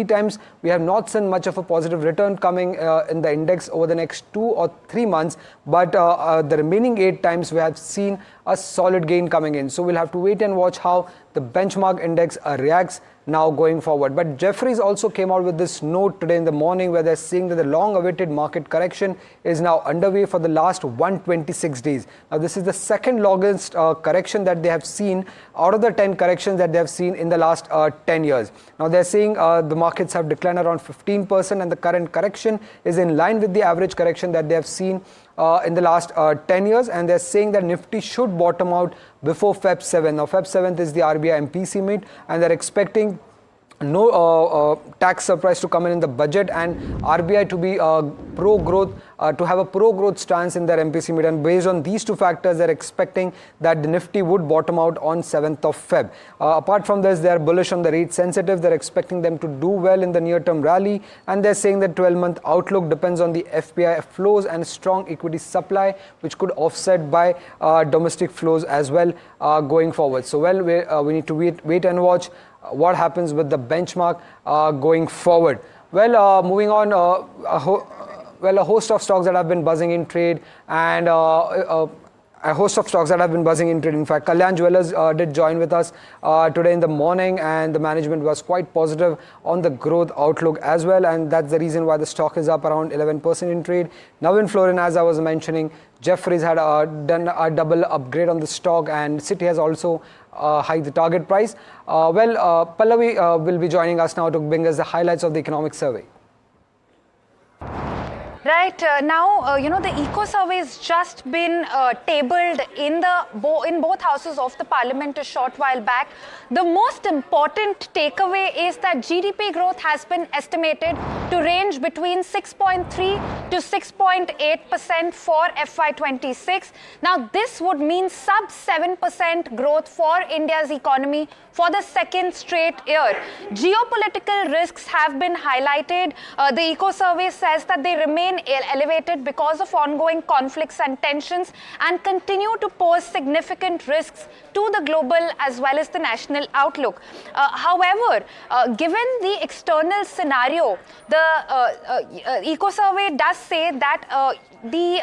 times, we have not seen much of a positive return coming in the index over the next 2 or 3 months, but the remaining 8 times we have seen a solid gain coming in. So we'll have to wait and watch how the benchmark index reacts now going forward. But Jefferies also came out with this note today in the morning where they're saying that the long-awaited market correction is now underway for the last 126 days. Now this is the second longest correction that they have seen out of the 10 corrections that they have seen in the last 10 years. Now they're saying the markets have declined around 15% and the current correction is in line with the average correction that they have seen in the last 10 years, and they're saying that Nifty should bottom out before Feb 7. Now Feb 7th is the RBI MPC meet, and they're expecting no tax surprise to come in the budget and RBI to be pro-growth, to have a pro-growth stance in their MPC meet. And based on these two factors, they're expecting that the Nifty would bottom out on 7th of Feb. Apart from this, they're bullish on the rate sensitive. They're expecting them to do well in the near-term rally. And they're saying that 12-month outlook depends on the FPI flows and strong equity supply, which could offset by domestic flows as well going forward. So, we need to wait and watch what happens with the benchmark going forward. Well, moving on, a host of stocks that have been buzzing in trade, and a host of stocks that have been buzzing in trade. In fact, Kalyan Jewellers did join with us today in the morning, and the management was quite positive on the growth outlook as well, and that's the reason why the stock is up around 11% in trade. Navin Florin, as I was mentioning, Jefferies had done a double upgrade on the stock, and Citi has also hiked the target price. Pallavi will be joining us now to bring us the highlights of the economic survey. Right, now, the eco survey has just been tabled in both houses of the parliament a short while back. The most important takeaway is that GDP growth has been estimated to range between 6.3 to 6.8% for FY26. Now, this would mean sub 7% growth for India's economy for the second straight year. Geopolitical risks have been highlighted. The eco survey says that they remain elevated because of ongoing conflicts and tensions and continue to pose significant risks to the global as well as the national outlook. However, given the external scenario, the eco survey does say that the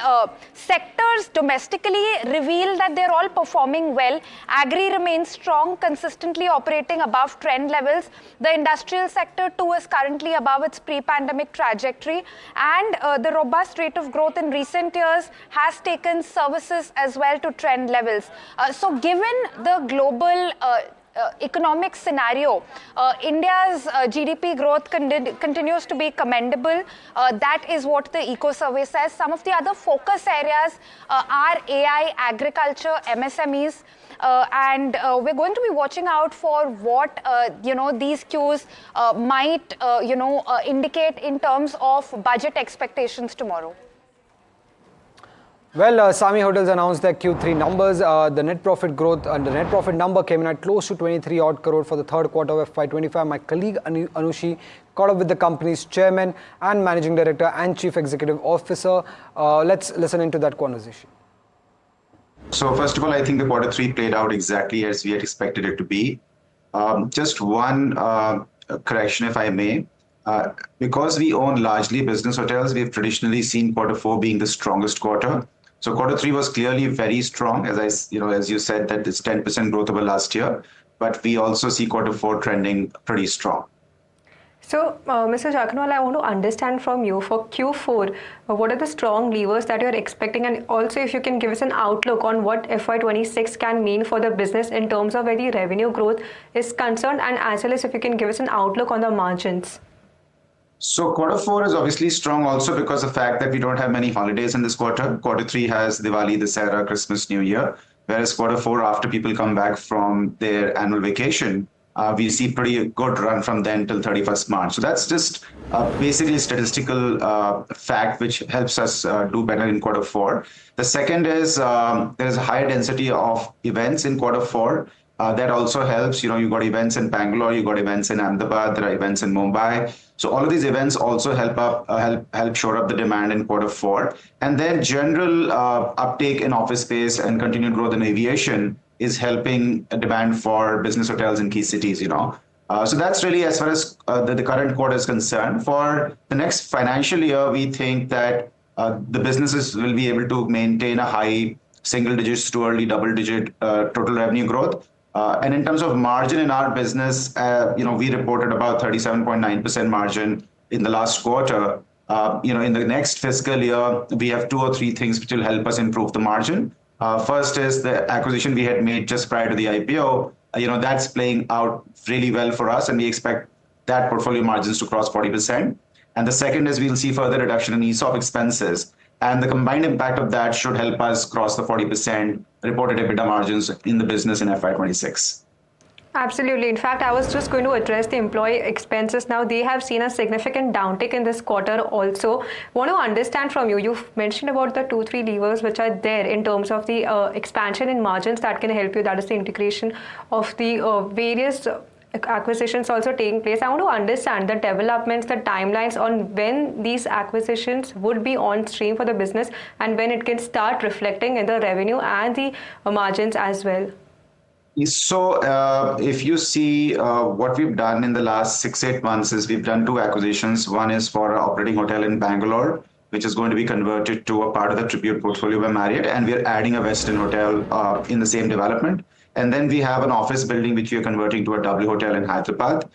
sectors domestically reveal that they're all performing well. Agri remains strong, consistently operating above trend levels. The industrial sector too is currently above its pre-pandemic trajectory, and the robust rate of growth in recent years has taken services as well to trend levels. So given the global economic scenario, India's GDP growth continues to be commendable. That is what the eco survey says. Some of the other focus areas are AI, agriculture, MSMEs, and we're going to be watching out for what these cues might indicate in terms of budget expectations tomorrow. Well, Sami Hotels announced their Q3 numbers. The net profit growth and the net profit number came in at close to 23 odd crore for the third quarter of FY25. My colleague Anushi caught up with the company's chairman and managing director and chief executive officer. Let's listen into that conversation. So first of all, I think the quarter 3 played out exactly as we had expected it to be. Just one correction, if I may. Because we own largely business hotels, we have traditionally seen quarter 4 being the strongest quarter. So quarter 3 was clearly very strong, as you said, that it's 10% growth over last year. But we also see quarter 4 trending pretty strong. So, Mr. Jharkhanwala, I want to understand from you for Q4, what are the strong levers that you're expecting? And also, if you can give us an outlook on what FY26 can mean for the business in terms of where the revenue growth is concerned, and as well as if you can give us an outlook on the margins. So quarter 4 is obviously strong also because of the fact that we don't have many holidays in this quarter. Quarter 3 has Diwali, Dussehra, Christmas, New Year. Whereas quarter 4, after people come back from their annual vacation, we see pretty good run from then till 31st March. So that's just basically a statistical fact which helps us do better in quarter 4. The second is there is a higher density of events in quarter 4. That also helps. You got events in Bangalore, you got events in Ahmedabad, there are events in Mumbai. So all of these events also help shore up the demand in quarter 4. And then general uptake in office space and continued growth in aviation is helping a demand for business hotels in key cities. So that's really as far as the current quarter is concerned. For the next financial year, we think that the businesses will be able to maintain a high single digits to early double digit total revenue growth. And in terms of margin in our business, we reported about 37.9% margin in the last quarter. In the next fiscal year, we have two or three things which will help us improve the margin. First is the acquisition we had made just prior to the IPO. That's playing out really well for us, and we expect that portfolio margins to cross 40%. And the second is we'll see further reduction in ESOP expenses. And the combined impact of that should help us cross the 40% reported EBITDA margins in the business in FY26. Absolutely. In fact, I was just going to address the employee expenses now. They have seen a significant downtick in this quarter also. Want to understand from you, you've mentioned about the 2-3 levers which are there in terms of the expansion in margins that can help you. That is the integration of the various acquisitions also taking place. I want to understand the developments, the timelines on when these acquisitions would be on stream for the business and when it can start reflecting in the revenue and the margins as well. So if you see what we've done in the last 6-8 months is we've done two acquisitions. One is for an operating hotel in Bangalore, which is going to be converted to a part of the Tribute portfolio by Marriott, and we're adding a Westin hotel in the same development. And then we have an office building which we are converting to a W hotel in Hyderabad.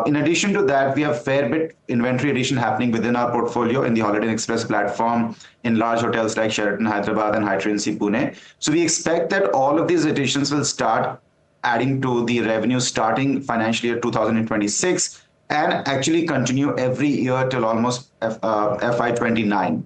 In addition to that, we have fair bit inventory addition happening within our portfolio in the Holiday Inn Express platform in large hotels like Sheraton Hyderabad and Hyatt Regency Pune. So we expect that all of these additions will start adding to the revenue starting financial year 2026 and actually continue every year till almost FY29.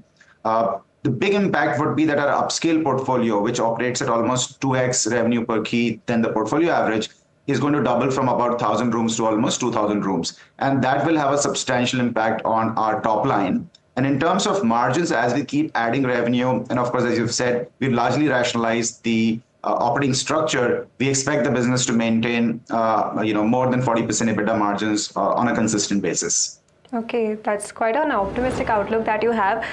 The big impact would be that our upscale portfolio, which operates at almost 2x revenue per key than the portfolio average, is going to double from about 1,000 rooms to almost 2,000 rooms. And that will have a substantial impact on our top line. And in terms of margins, as we keep adding revenue, and of course, as you've said, we've largely rationalized the operating structure, we expect the business to maintain, more than 40% EBITDA margins on a consistent basis. Okay, that's quite an optimistic outlook that you have.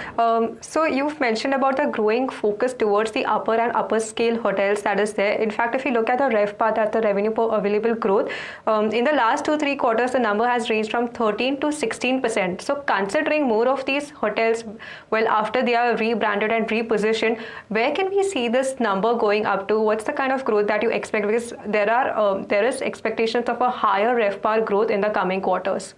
So you've mentioned about the growing focus towards the upper and upper scale hotels that is there. In fact, if you look at the RevPAR, at the revenue per available growth, in the last 2-3 quarters, the number has ranged from 13 to 16%. So considering more of these hotels, well, after they are rebranded and repositioned, where can we see this number going up to? What's the kind of growth that you expect? Because there is expectations of a higher RevPAR growth in the coming quarters.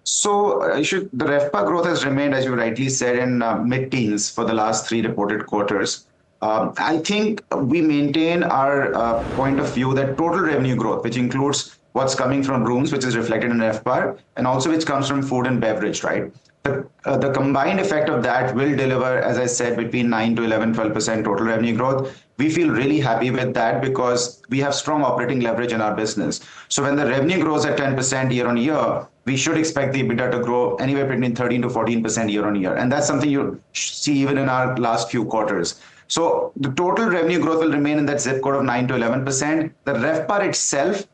So the RevPAR growth has remained, as you rightly said, in mid-teens for the last 3 reported quarters. I think we maintain our point of view that total revenue growth, which includes what's coming from rooms, which is reflected in RevPAR, and also which comes from food and beverage, right? The combined effect of that will deliver, as I said, between 9 to 11, 12% total revenue growth. We feel really happy with that because we have strong operating leverage in our business. So when the revenue grows at 10% year on year, we should expect the EBITDA to grow anywhere between 13 to 14% year on year. And that's something you see even in our last few quarters. So the total revenue growth will remain in that zip code of 9 to 11%. The RevPAR itself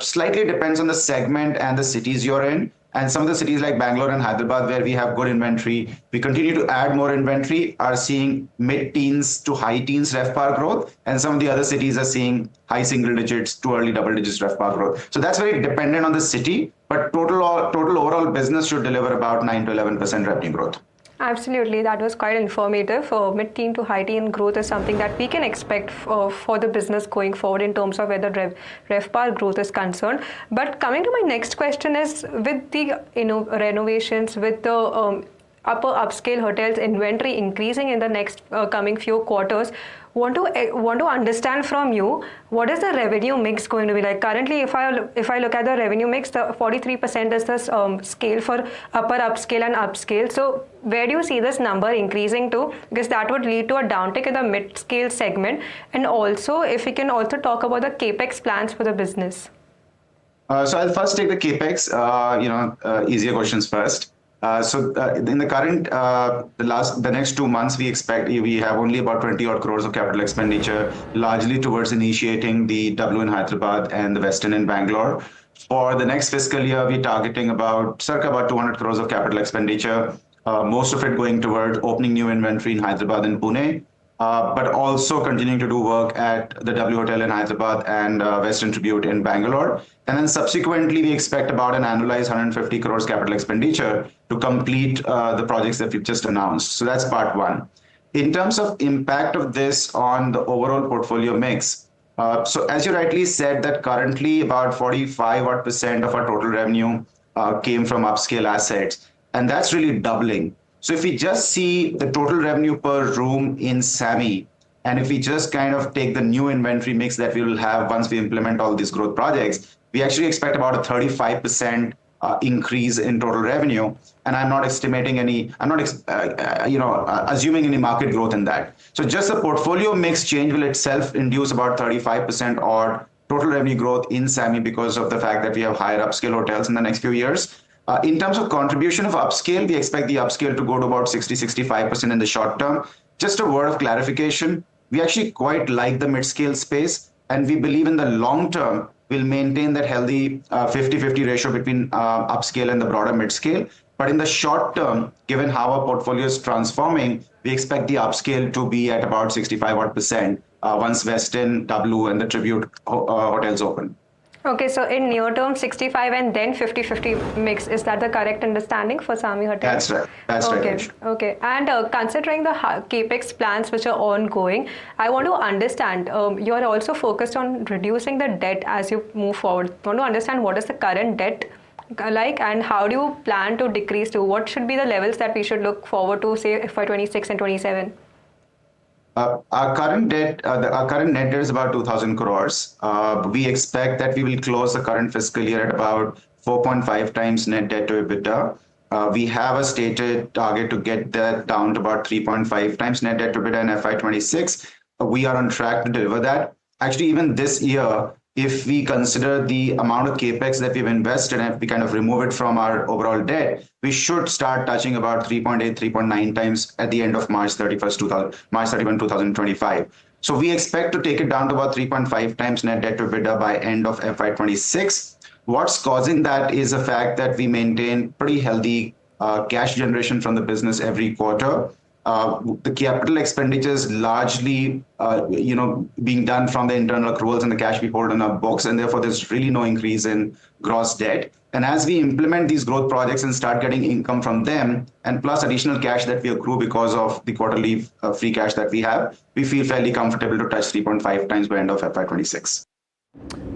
slightly depends on the segment and the cities you're in. And some of the cities like Bangalore and Hyderabad, where we have good inventory, we continue to add more inventory, are seeing mid-teens to high teens RevPAR growth. And some of the other cities are seeing high single digits to early double digits RevPAR growth. So that's very dependent on the city, but total overall business should deliver about 9 to 11% revenue growth. Absolutely, that was quite informative. Mid-teen to high-teen growth is something that we can expect for the business going forward in terms of where the RevPAR growth is concerned. But coming to my next question is, with the renovations, with the upper upscale hotels inventory increasing in the next coming few quarters, want to understand from you, what is the revenue mix going to be like? Currently, if I look at the revenue mix, the 43% is the scale for upper upscale and upscale. So where do you see this number increasing to? Because that would lead to a downtick in the mid-scale segment. And also, if we can also talk about the capex plans for the business. So I'll first take the capex, easier questions first. So in the current, the next 2 months, we expect we have only about 20 odd crores of capital expenditure, largely towards initiating the W in Hyderabad and the Westin in Bangalore. For the next fiscal year, we're targeting circa about 200 crores of capital expenditure, most of it going toward opening new inventory in Hyderabad and Pune. but also continuing to do work at the W Hotel in Hyderabad and Western Tribute in Bangalore. And then subsequently, we expect about an annualized 150 crores capital expenditure to complete the projects that we've just announced. So that's part one. In terms of impact of this on the overall portfolio mix, so as you rightly said, that currently about 45% of our total revenue came from upscale assets, and that's really doubling. So if we just see the total revenue per room in SAMI, and if we just kind of take the new inventory mix that we will have once we implement all these growth projects, we actually expect about a 35% increase in total revenue. And I'm not estimating any, I'm not, assuming any market growth in that. So just the portfolio mix change will itself induce about 35% or total revenue growth in SAMI because of the fact that we have higher upscale hotels in the next few years. In terms of contribution of upscale, we expect the upscale to go to about 60-65% in the short term. Just a word of clarification, we actually quite like the mid-scale space, and we believe in the long term, we'll maintain that healthy 50-50 ratio between upscale and the broader mid-scale. But in the short term, given how our portfolio is transforming, we expect the upscale to be at about 65% once Westin, W, and the Tribute hotels open. Okay, so in near term, 65 and then 50-50 mix. Is that the correct understanding for SAMI Hotel? That's right. That's okay. right. Okay. And considering the capex plans which are ongoing, I want to understand, you are also focused on reducing the debt as you move forward. I want to understand what is the current debt like, and how do you plan to decrease to? What should be the levels that we should look forward to, say, for 26 and 27? Our current debt, our current net debt is about 2,000 crores. We expect that we will close the current fiscal year at about 4.5 times net debt to EBITDA. We have a stated target to get that down to about 3.5 times net debt to EBITDA in FY26. We are on track to deliver that. Actually, even this year, if we consider the amount of capex that we've invested and if we kind of remove it from our overall debt, we should start touching about 3.8, 3.9 times at the end of March 31, 2025. So we expect to take it down to about 3.5 times net debt to EBITDA by end of FY26. What's causing that is the fact that we maintain pretty healthy cash generation from the business every quarter. The capital expenditures largely, being done from the internal accruals and the cash we hold on our books, and therefore there's really no increase in gross debt. And as we implement these growth projects and start getting income from them, and plus additional cash that we accrue because of the quarterly free cash that we have, we feel fairly comfortable to touch 3.5 times by end of FY26.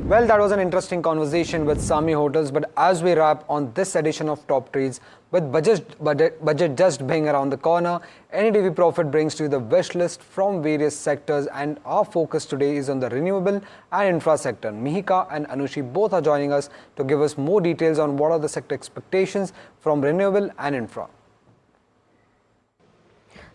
Well, that was an interesting conversation with SAMI Hotels, but as we wrap on this edition of Top Trades, with budget just being around the corner, NDTV Profit brings to you the wish list from various sectors, and our focus today is on the renewable and infra sector. Mihika and Anushi both are joining us to give us more details on what are the sector expectations from renewable and infra.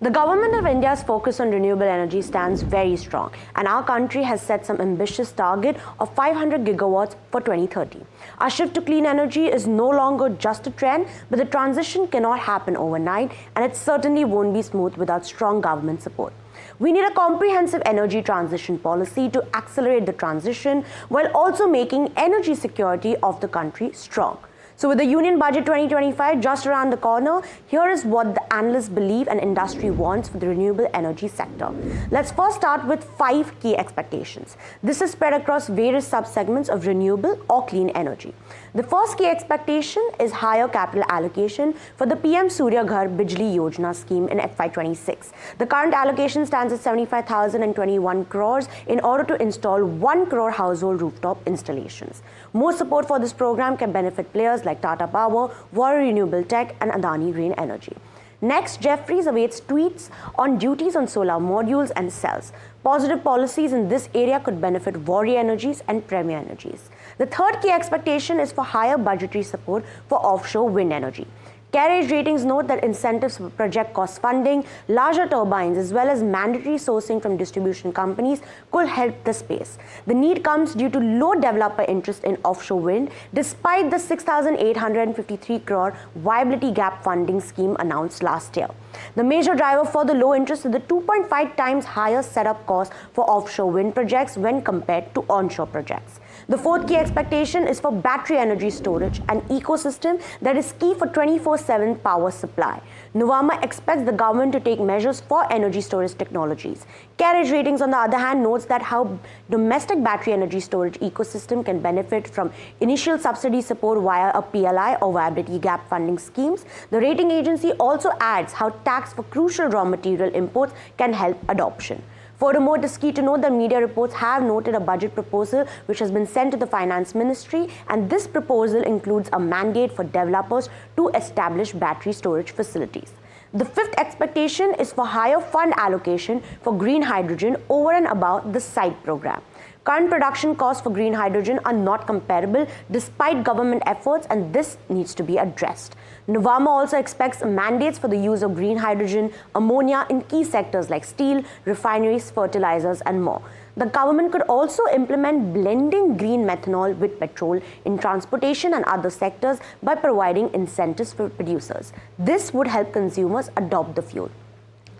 The government of India's focus on renewable energy stands very strong, and our country has set some ambitious target of 500 gigawatts for 2030. Our shift to clean energy is no longer just a trend, but the transition cannot happen overnight, and it certainly won't be smooth without strong government support. We need a comprehensive energy transition policy to accelerate the transition while also making energy security of the country strong. So with the Union Budget 2025 just around the corner, here is what the analysts believe and industry wants for the renewable energy sector. Let's first start with 5 key expectations. This is spread across various sub-segments of renewable or clean energy. The first key expectation is higher capital allocation for the PM Surya Ghar Bijli Yojana scheme in FY26. The current allocation stands at 75,021 crores in order to install 1 crore household rooftop installations. More support for this program can benefit players like Tata Power, Warrior Renewable Tech, and Adani Green Energy. Next, Jeffries awaits tweets on duties on solar modules and cells. Positive policies in this area could benefit Warrior Energies and Premier Energies. The third key expectation is for higher budgetary support for offshore wind energy. Carriage ratings note that incentives for project cost funding, larger turbines, as well as mandatory sourcing from distribution companies could help the space. The need comes due to low developer interest in offshore wind, despite the 6,853 crore viability gap funding scheme announced last year. The major driver for the low interest is the 2.5 times higher setup cost for offshore wind projects when compared to onshore projects. The fourth key expectation is for battery energy storage, an ecosystem that is key for 24/7 power supply. Nuvama expects the government to take measures for energy storage technologies. Carriage Ratings, on the other hand, notes that how domestic battery energy storage ecosystem can benefit from initial subsidy support via a PLI or viability gap funding schemes. The rating agency also adds how tax for crucial raw material imports can help adoption. Furthermore, it is key to note that media reports have noted a budget proposal which has been sent to the Finance Ministry, and this proposal includes a mandate for developers to establish battery storage facilities. The fifth expectation is for higher fund allocation for green hydrogen over and above the SIDE program. Current production costs for green hydrogen are not comparable despite government efforts, and this needs to be addressed. Nuvama also expects mandates for the use of green hydrogen, ammonia in key sectors like steel, refineries, fertilizers, and more. The government could also implement blending green methanol with petrol in transportation and other sectors by providing incentives for producers. This would help consumers adopt the fuel.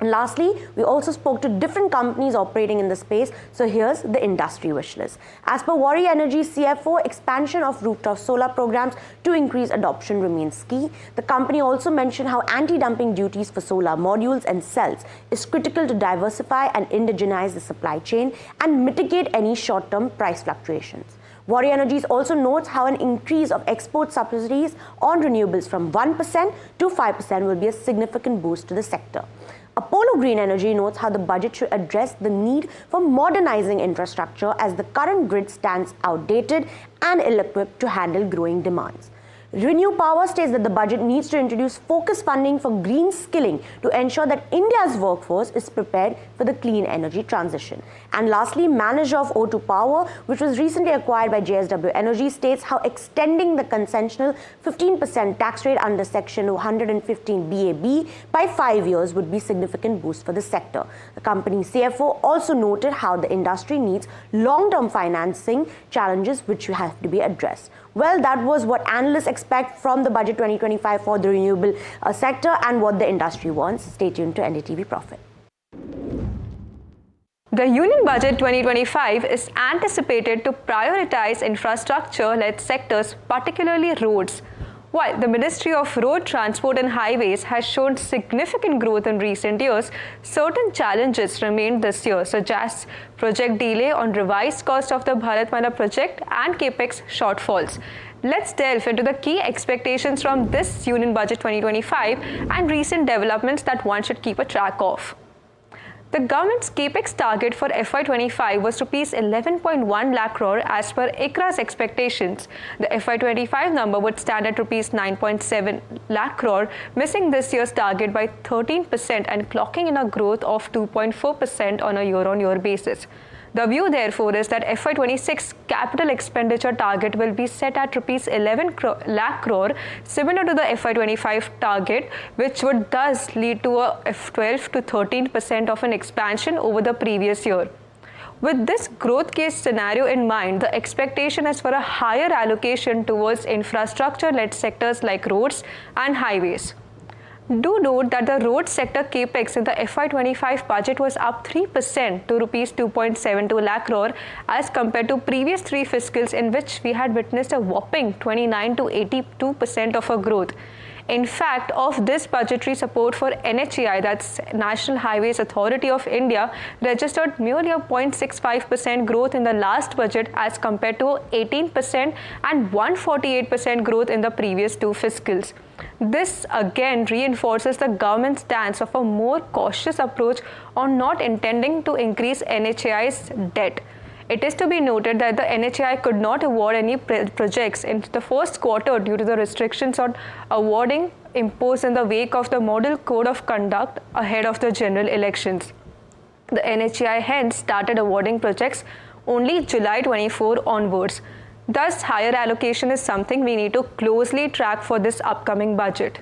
And lastly, we also spoke to different companies operating in the space, so here's the industry wish list. As per Waaree Energy CFO, expansion of rooftop solar programs to increase adoption remains key. The company also mentioned how anti-dumping duties for solar modules and cells is critical to diversify and indigenize the supply chain and mitigate any short-term price fluctuations. Waaree Energies also notes how an increase of export subsidies on renewables from 1% to 5% will be a significant boost to the sector. Apollo Green Energy notes how the budget should address the need for modernizing infrastructure as the current grid stands outdated and ill-equipped to handle growing demands. Renew Power states that the budget needs to introduce focused funding for green skilling to ensure that India's workforce is prepared for the clean energy transition. And lastly, manager of O2 Power, which was recently acquired by JSW Energy, states how extending the concessional 15% tax rate under Section 115 BAB by 5 years would be a significant boost for the sector. The company's CFO also noted how the industry needs long-term financing challenges which have to be addressed. Well, that was what analysts expect from the budget 2025 for the renewable sector and what the industry wants. Stay tuned to NDTV Profit. The Union Budget 2025 is anticipated to prioritize infrastructure-led sectors, particularly roads. While the Ministry of Road Transport and Highways has shown significant growth in recent years, certain challenges remain this year, such as project delay on revised cost of the Bharatmala project and capex shortfalls. Let's delve into the key expectations from this Union Budget 2025 and recent developments that one should keep a track of. The government's capex target for FY25 was Rs 11.1 lakh crore as per ICRA's expectations. The FY25 number would stand at Rs 9.7 lakh crore, missing this year's target by 13% and clocking in a growth of 2.4% on a year-on-year basis. The view, therefore, is that FY26 capital expenditure target will be set at Rs 11 lakh crore, similar to the FY25 target, which would thus lead to a 12 to 13% of an expansion over the previous year. With this growth case scenario in mind, the expectation is for a higher allocation towards infrastructure-led sectors like roads and highways. Do note that the road sector capex in the FY25 budget was up 3% to Rs 2.72 lakh crore as compared to previous 3 fiscals in which we had witnessed a whopping 29 to 82% of a growth. In fact, of this budgetary support for NHAI, that's National Highways Authority of India, registered merely a 0.65% growth in the last budget as compared to 18% and 148% growth in the previous 2 fiscals. This again reinforces the government's stance of a more cautious approach on not intending to increase NHAI's debt. It is to be noted that the NHAI could not award any projects in the first quarter due to the restrictions on awarding imposed in the wake of the Model Code of Conduct ahead of the general elections. The NHAI hence started awarding projects only July 24 onwards. Thus, higher allocation is something we need to closely track for this upcoming budget.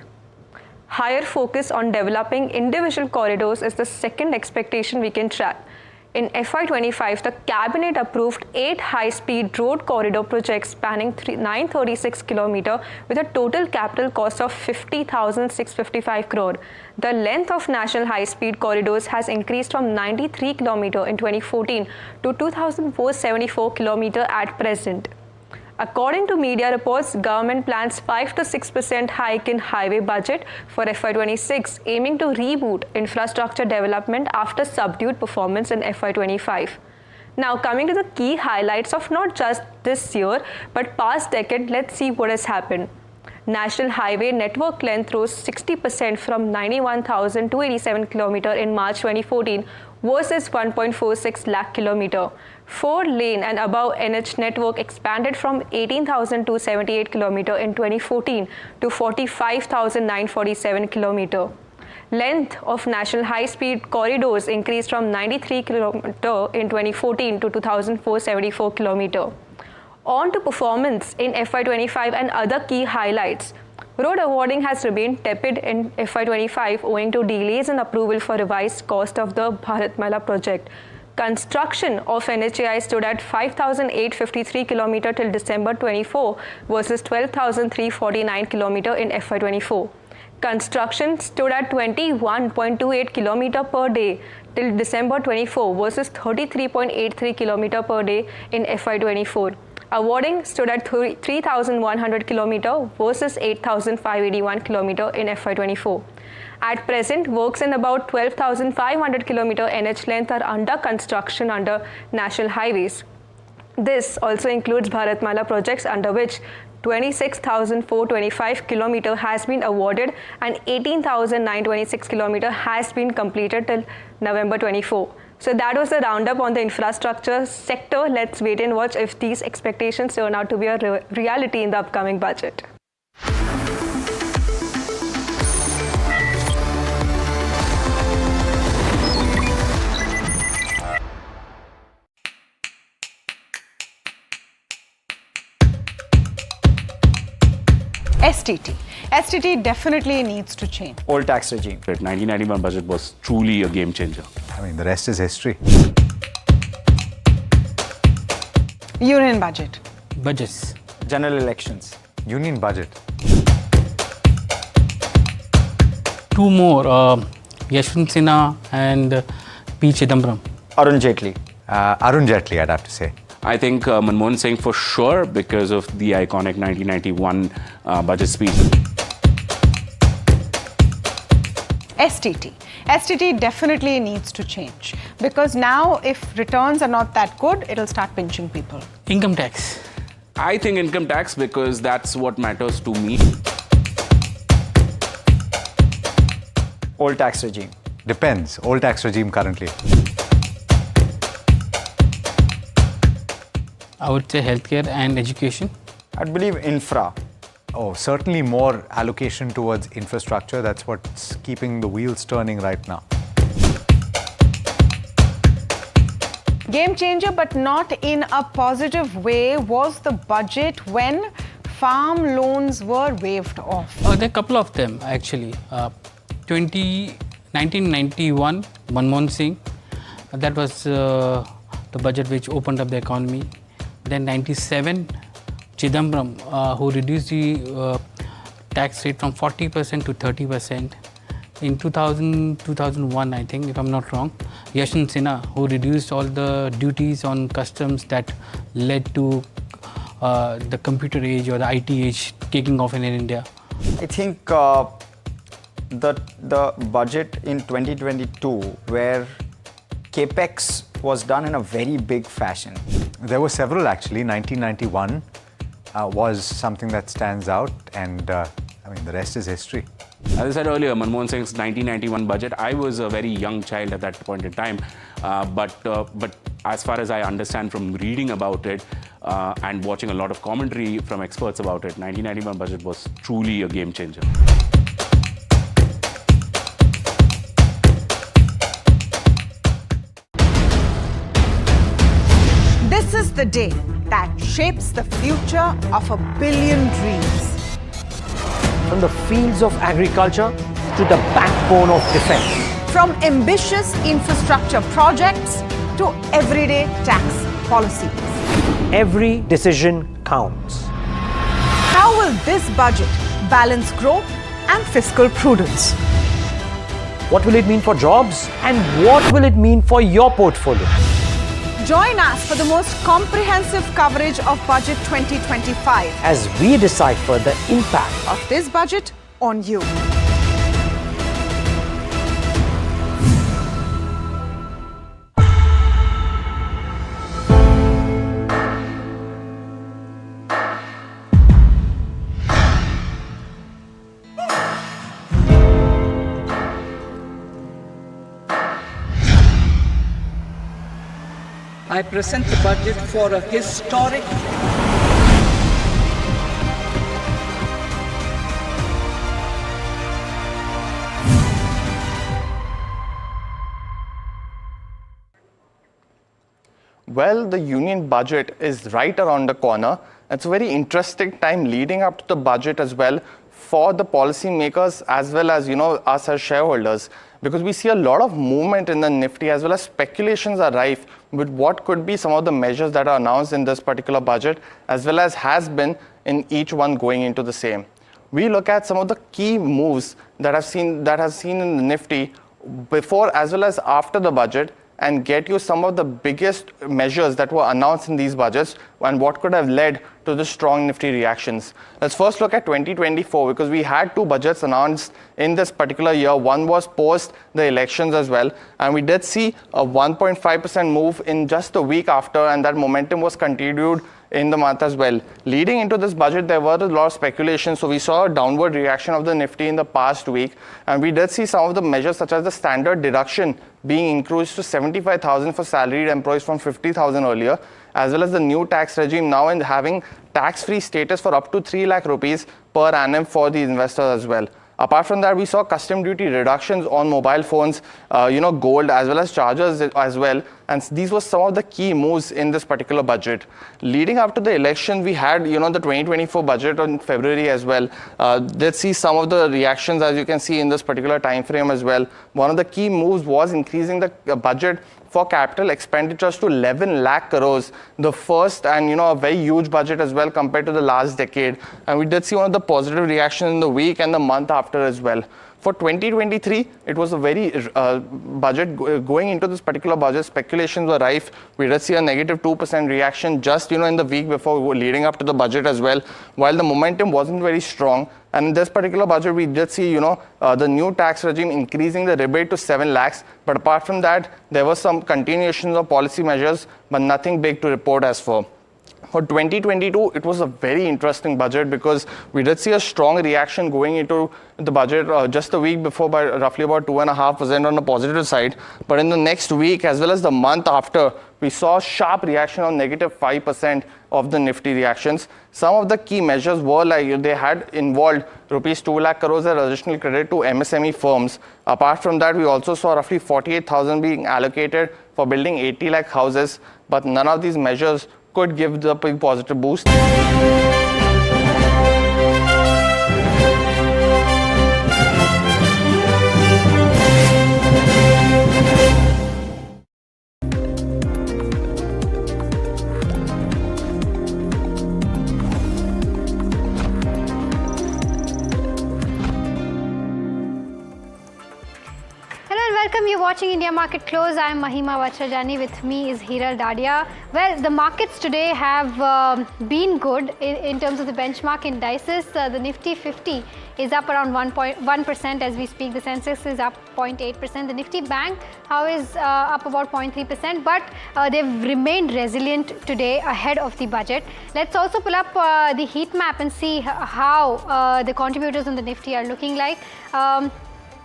Higher focus on developing individual corridors is the second expectation we can track. In FY25, the Cabinet approved 8 high-speed road corridor projects spanning 936 km with a total capital cost of 50,655 crore. The length of national high-speed corridors has increased from 93 km in 2014 to 2,474 km at present. According to media reports, government plans 5 to 6% hike in highway budget for FY26, aiming to reboot infrastructure development after subdued performance in FY25. Now, coming to the key highlights of not just this year, but past decade, let's see what has happened. National highway network length rose 60% from 91,287 km in March 2014 versus 1.46 lakh km. 4-lane and above NH network expanded from 18,278 km in 2014 to 45,947 km. Length of national high-speed corridors increased from 93 km in 2014 to 2,474 km. On to performance in FY25 and other key highlights. Road awarding has remained tepid in FY25 owing to delays in approval for revised cost of the Bharatmala project. Construction of NHAI stood at 5,853 km till December 24 versus 12,349 km in FY24. Construction stood at 21.28 km per day till December 24 versus 33.83 km per day in FY24. Awarding stood at 3,100 km versus 8,581 km in FY24. At present, works in about 12,500 km NH length are under construction under national highways. This also includes Bharatmala projects under which 26,425 km has been awarded and 18,926 km has been completed till November 24. So that was the roundup on the infrastructure sector. Let's wait and watch if these expectations turn out to be a reality in the upcoming budget. STT. STT definitely needs to change. Old tax regime. The 1991 budget was truly a game changer. I mean, the rest is history. Union budget. Budgets. General elections. Union budget. Two more, Yashwant Sinha and P. Chidambaram. Arun Jaitley. Arun Jaitley, I'd have to say. I think Manmohan Singh for sure because of the iconic 1991 budget speech. STT. STT definitely needs to change because now if returns are not that good, it'll start pinching people. Income tax. I think income tax because that's what matters to me. Old tax regime. Depends. Old tax regime currently. I would say healthcare and education. I'd believe infra. Oh, certainly more allocation towards infrastructure. That's what's keeping the wheels turning right now. Game changer, but not in a positive way, was the budget when farm loans were waived off. There are a couple of them actually. 1991, Manmohan Singh, that was the budget which opened up the economy. Then 97, Chidambaram, who reduced the tax rate from 40% to 30%. In 2001, I think, if I'm not wrong, Yashwant Sinha, who reduced all the duties on customs that led to the computer age or the IT age taking off in India. I think the budget in 2022 where capex was done in a very big fashion. There were several actually. 1991 was something that stands out, and I mean, the rest is history. As I said earlier, Manmohan Singh's 1991 budget, I was a very young child at that point in time. But as far as I understand from reading about it and watching a lot of commentary from experts about it, 1991 budget was truly a game changer. This is the day that shapes the future of 1 billion dreams. From the fields of agriculture to the backbone of defense. From ambitious infrastructure projects to everyday tax policies. Every decision counts. How will this budget balance growth and fiscal prudence? What will it mean for jobs? And what will it mean for your portfolio? Join us for the most comprehensive coverage of Budget 2025 As we decipher the impact of this budget on you. I present the budget for a historic Well, the union budget is right around the corner. It's a very interesting time leading up to the budget as well for the policymakers as well as, us as shareholders, because we see a lot of movement in the Nifty as well as speculations are rife with what could be some of the measures that are announced in this particular budget as well as has been in each one going into the same. We look at some of the key moves that have seen in the Nifty before as well as after the budget and get you some of the biggest measures that were announced in these budgets and what could have led to the strong Nifty reactions. Let's first look at 2024 because we had two budgets announced in this particular year. One was post the elections as well, and we did see a 1.5% move in just a week after, and that momentum was continued in the month as well. Leading into this budget, there were a lot of speculation, so we saw a downward reaction of the Nifty in the past week, and we did see some of the measures such as the standard deduction being increased to 75,000 for salaried employees from 50,000 earlier, as well as the new tax regime now in having tax-free status for up to 3 lakh rupees per annum for the investors as well. Apart from that, we saw custom duty reductions on mobile phones, gold as well as chargers as well. And these were some of the key moves in this particular budget. Leading up to the election, we had, the 2024 budget in February as well. Let's see some of the reactions as you can see in this particular time frame as well. One of the key moves was increasing the budget for capital expenditures to 11 lakh crores, the first and a very huge budget as well compared to the last decade. And we did see one of the positive reactions in the week and the month after as well. For 2023, it was a very budget going into this particular budget. Speculations were rife. We did see a negative 2% reaction just in the week before leading up to the budget as well, while the momentum wasn't very strong. And in this particular budget, we did see the new tax regime increasing the rebate to 7 lakhs. But apart from that, there were some continuations of policy measures, but nothing big to report as for. For 2022, it was a very interesting budget because we did see a strong reaction going into the budget just a week before by roughly about 2.5% on the positive side. But in the next week, as well as the month after, we saw a sharp reaction on negative 5% of the Nifty reactions. Some of the key measures were like they had involved rupees 2 lakh crores as additional credit to MSME firms. Apart from that, we also saw roughly 48,000 being allocated for building 80 lakh houses. But none of these measures could give the big positive boost. Welcome, you're watching India Market Close. I'm Mahima Vachrajani. With me is Hiral Dadia. Well, the markets today have been good in terms of the benchmark indices. The Nifty 50 is up around 1.1% as we speak. The Sensex is up 0.8%. The Nifty Bank is up about 0.3%, but they've remained resilient today ahead of the budget. Let's also pull up the heat map and see how the contributors on the Nifty are looking like.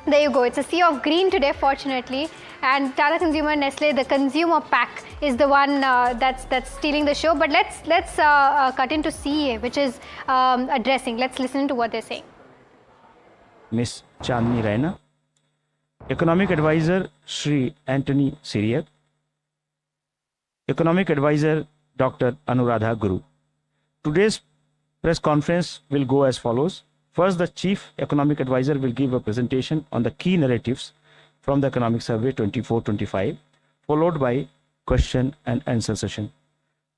There you go. It's a sea of green today, fortunately. And Tata Consumer, Nestle, the consumer pack is the one that's stealing the show. But let's cut into CEA, which is addressing. Let's listen to what they're saying. Miss Chandni Raina, Economic Advisor Shri Anthony Syriac, Economic Advisor Dr. Anuradha Guru. Today's press conference will go as follows. First, the Chief Economic Advisor will give a presentation on the key narratives from the Economic Survey 24-25, followed by question and answer session.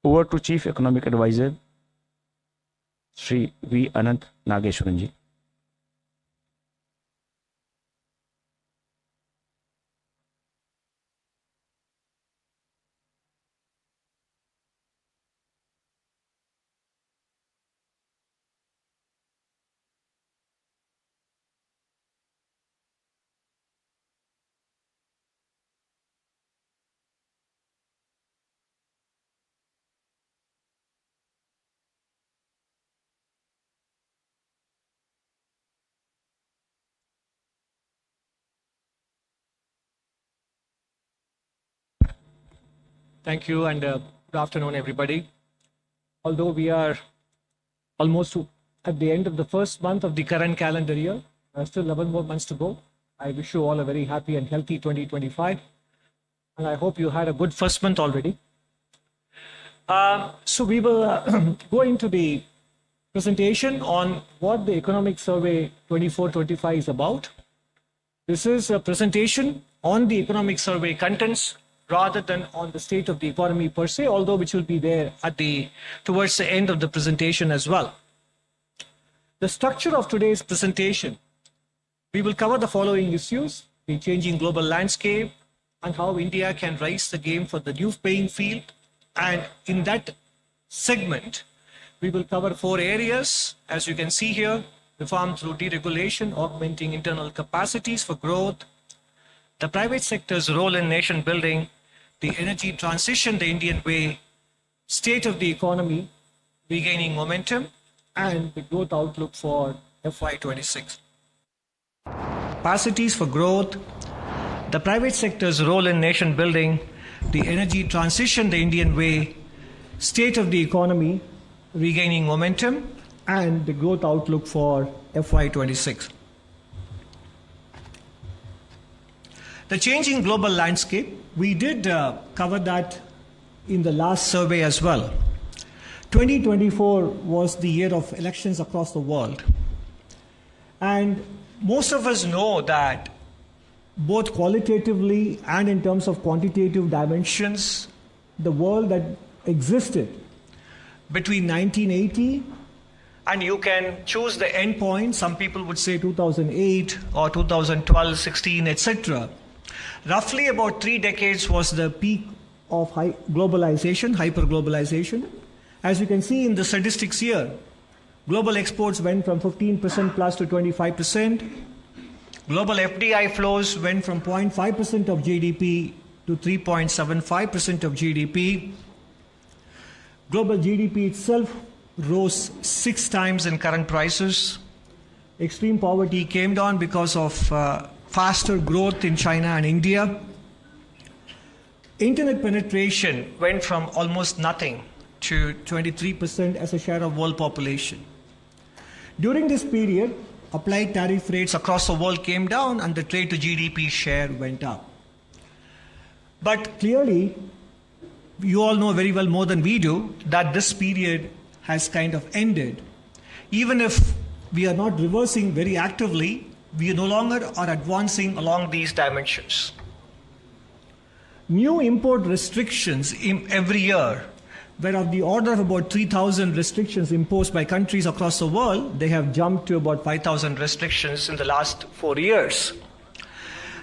Over to Chief Economic Advisor, Shri V. Anant Nageshwaranji. Thank you and good afternoon, everybody. Although we are almost at the end of the first month of the current calendar year, still 11 more months to go. I wish you all a very happy and healthy 2025. And I hope you had a good first month already. So we will go into the presentation on what the Economic Survey 24-25 is about. This is a presentation on the Economic Survey contents rather than on the state of the economy per se, although which will be there towards the end of the presentation as well. The structure of today's presentation, we will cover the following issues: the changing global landscape and how India can raise the game for the new playing field. And in that segment, we will cover 4 areas, as you can see here: reform through deregulation, augmenting internal capacities for growth, the private sector's role in nation building, the energy transition the Indian way, state of the economy regaining momentum, and the growth outlook for FY26. Capacities for growth, the private sector's role in nation building, the energy transition the Indian way, state of the economy regaining momentum, and the growth outlook for FY26. The changing global landscape, we did cover that in the last survey as well. 2024 was the year of elections across the world. And most of us know that both qualitatively and in terms of quantitative dimensions, the world that existed between 1980 and you can choose the end point, some people would say 2008 or 2012, 16, etc. Roughly about 3 decades was the peak of globalization, hyper-globalization. As you can see in the statistics here, global exports went from 15% plus to 25%. Global FDI flows went from 0.5% of GDP to 3.75% of GDP. Global GDP itself rose 6 times in current prices. Extreme poverty came down because of faster growth in China and India. Internet penetration went from almost nothing to 23% as a share of world population. During this period, applied tariff rates across the world came down and the trade to GDP share went up. But clearly, you all know very well more than we do that this period has kind of ended. Even if we are not reversing very actively, we no longer are advancing along these dimensions. New import restrictions every year were of the order of about 3,000 restrictions imposed by countries across the world. They have jumped to about 5,000 restrictions in the last 4 years.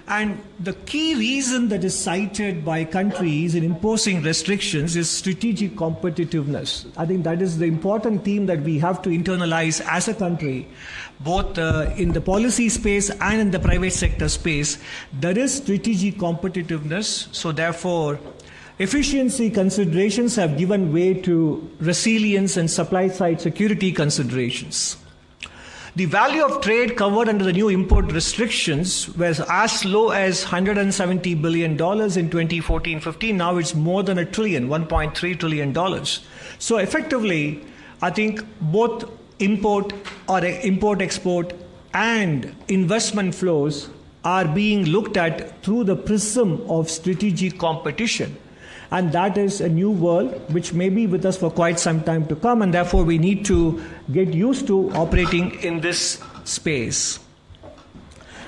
And the key reason that is cited by countries in imposing restrictions is strategic competitiveness. I think that is the important theme that we have to internalize as a country, both in the policy space and in the private sector space. There is strategic competitiveness, so therefore efficiency considerations have given way to resilience and supply side security considerations. The value of trade covered under the new import restrictions was as low as $170 billion in 2014-15. Now it's more than $1 trillion, $1.3 trillion. So effectively, I think both import-export and investment flows are being looked at through the prism of strategic competition. And that is a new world which may be with us for quite some time to come, and therefore we need to get used to operating in this space.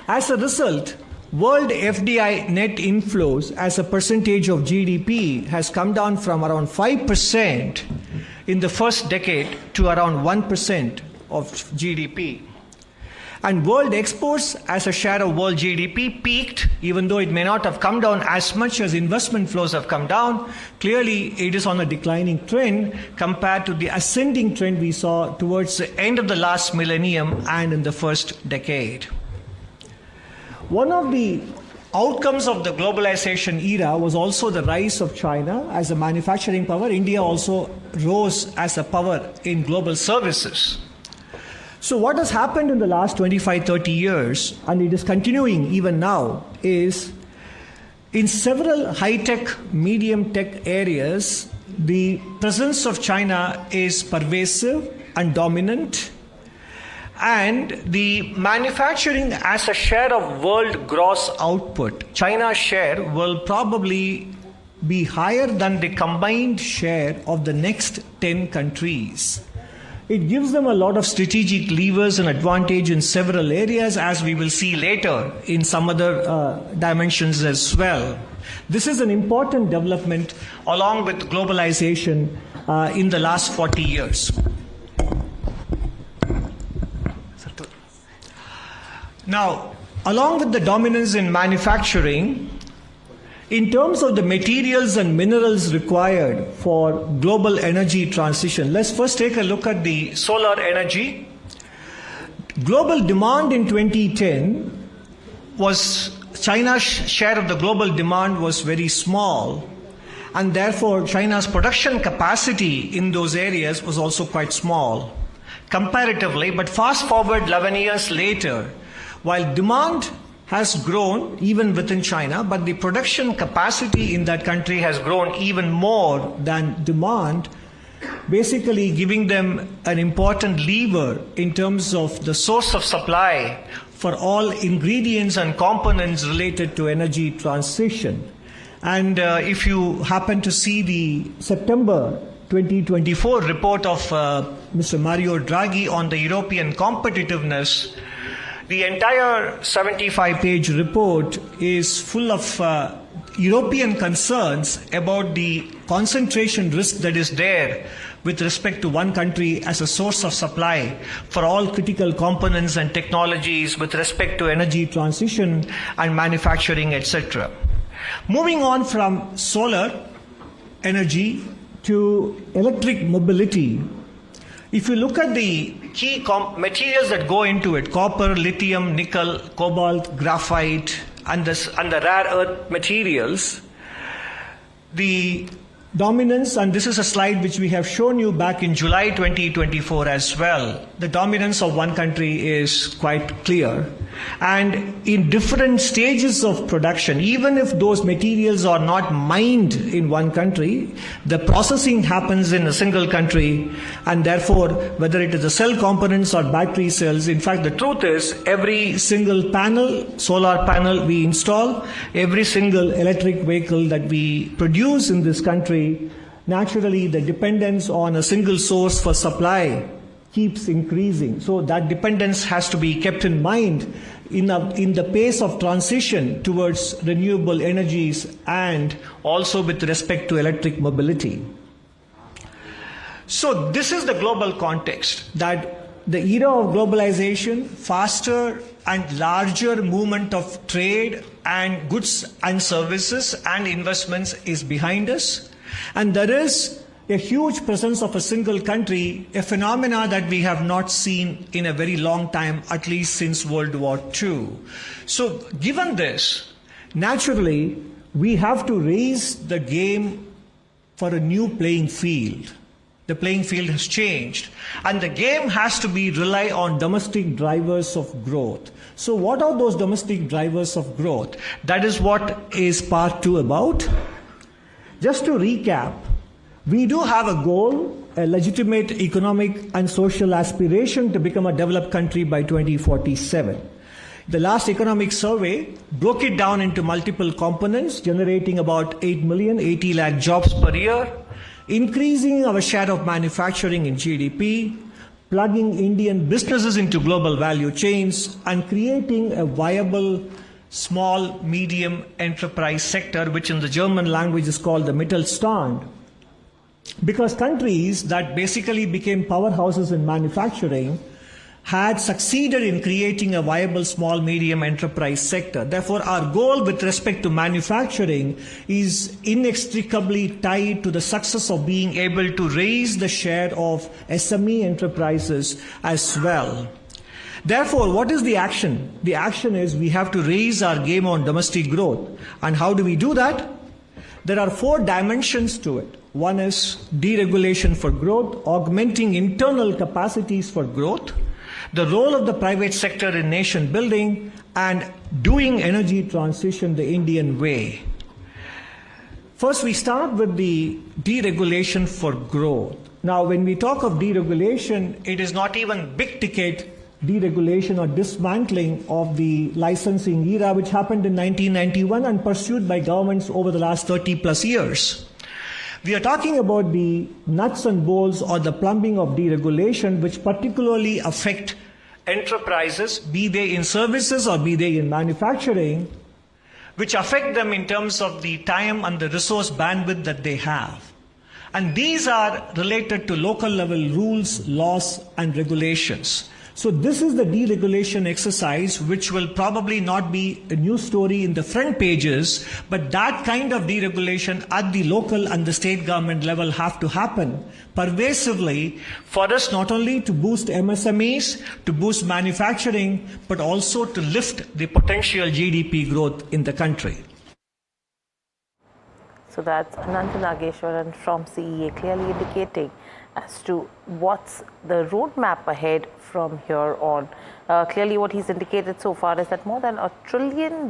As a result, world FDI net inflows as a percentage of GDP has come down from around 5% in the first decade to around 1% of GDP. And world exports as a share of world GDP peaked, even though it may not have come down as much as investment flows have come down. Clearly, it is on a declining trend compared to the ascending trend we saw towards the end of the last millennium and in the first decade. One of the outcomes of the globalization era was also the rise of China as a manufacturing power. India also rose as a power in global services. So what has happened in the last 25-30 years, and it is continuing even now, is in several high-tech, medium-tech areas, the presence of China is pervasive and dominant, and the manufacturing as a share of world gross output, China's share will probably be higher than the combined share of the next 10 countries. It gives them a lot of strategic levers and advantage in several areas, as we will see later in some other dimensions as well. This is an important development along with globalization in the last 40 years. Now, along with the dominance in manufacturing, in terms of the materials and minerals required for global energy transition, let's first take a look at the solar energy. Global demand in 2010 was, China's share of the global demand was very small, and therefore China's production capacity in those areas was also quite small comparatively. But fast forward 11 years later, while demand has grown even within China, but the production capacity in that country has grown even more than demand, basically giving them an important lever in terms of the source of supply for all ingredients and components related to energy transition. And if you happen to see the September 2024 report of Mr. Mario Draghi on the European competitiveness, the entire 75-page report is full of European concerns about the concentration risk that is there with respect to one country as a source of supply for all critical components and technologies with respect to energy transition and manufacturing, etc. Moving on from solar energy to electric mobility, if you look at the key materials that go into it, copper, lithium, nickel, cobalt, graphite, and the rare earth materials, the dominance, and this is a slide which we have shown you back in July 2024 as well, the dominance of one country is quite clear. And in different stages of production, even if those materials are not mined in one country, the processing happens in a single country, and therefore whether it is the cell components or battery cells, in fact the truth is every single panel, solar panel we install, every single electric vehicle that we produce in this country, naturally the dependence on a single source for supply keeps increasing. So that dependence has to be kept in mind in the pace of transition towards renewable energies and also with respect to electric mobility. So this is the global context, that the era of globalization, faster and larger movement of trade and goods and services and investments is behind us. And there is a huge presence of a single country, a phenomena that we have not seen in a very long time, at least since World War II. So given this, naturally, we have to raise the game for a new playing field. The playing field has changed, and the game has to rely on domestic drivers of growth. So what are those domestic drivers of growth? That is what is part 2 about. Just to recap, we do have a goal, a legitimate economic and social aspiration to become a developed country by 2047. The last economic survey broke it down into multiple components, generating about 80 lakh jobs per year, increasing our share of manufacturing in GDP, plugging Indian businesses into global value chains, and creating a viable small, medium enterprise sector, which in the German language is called the Mittelstand. Because countries that basically became powerhouses in manufacturing had succeeded in creating a viable small medium enterprise sector. Therefore, our goal with respect to manufacturing is inextricably tied to the success of being able to raise the share of SME enterprises as well. Therefore, what is the action? The action is we have to raise our game on domestic growth. And how do we do that? There are 4 dimensions to it. One is deregulation for growth, augmenting internal capacities for growth, the role of the private sector in nation building, and doing energy transition the Indian way. First, we start with the deregulation for growth. Now, when we talk of deregulation, it is not even big ticket deregulation or dismantling of the licensing era, which happened in 1991 and pursued by governments over the last 30 plus years. We are talking about the nuts and bolts or the plumbing of deregulation, which particularly affect enterprises, be they in services or be they in manufacturing, which affect them in terms of the time and the resource bandwidth that they have. And these are related to local level rules, laws, and regulations. So this is the deregulation exercise, which will probably not be a news story in the front pages, but that kind of deregulation at the local and the state government level have to happen pervasively for us not only to boost MSMEs, to boost manufacturing, but also to lift the potential GDP growth in the country. So that's Anant Nageshwaran from CEA clearly indicating as to what's the roadmap ahead from here on. Clearly what he's indicated so far is that more than $1 trillion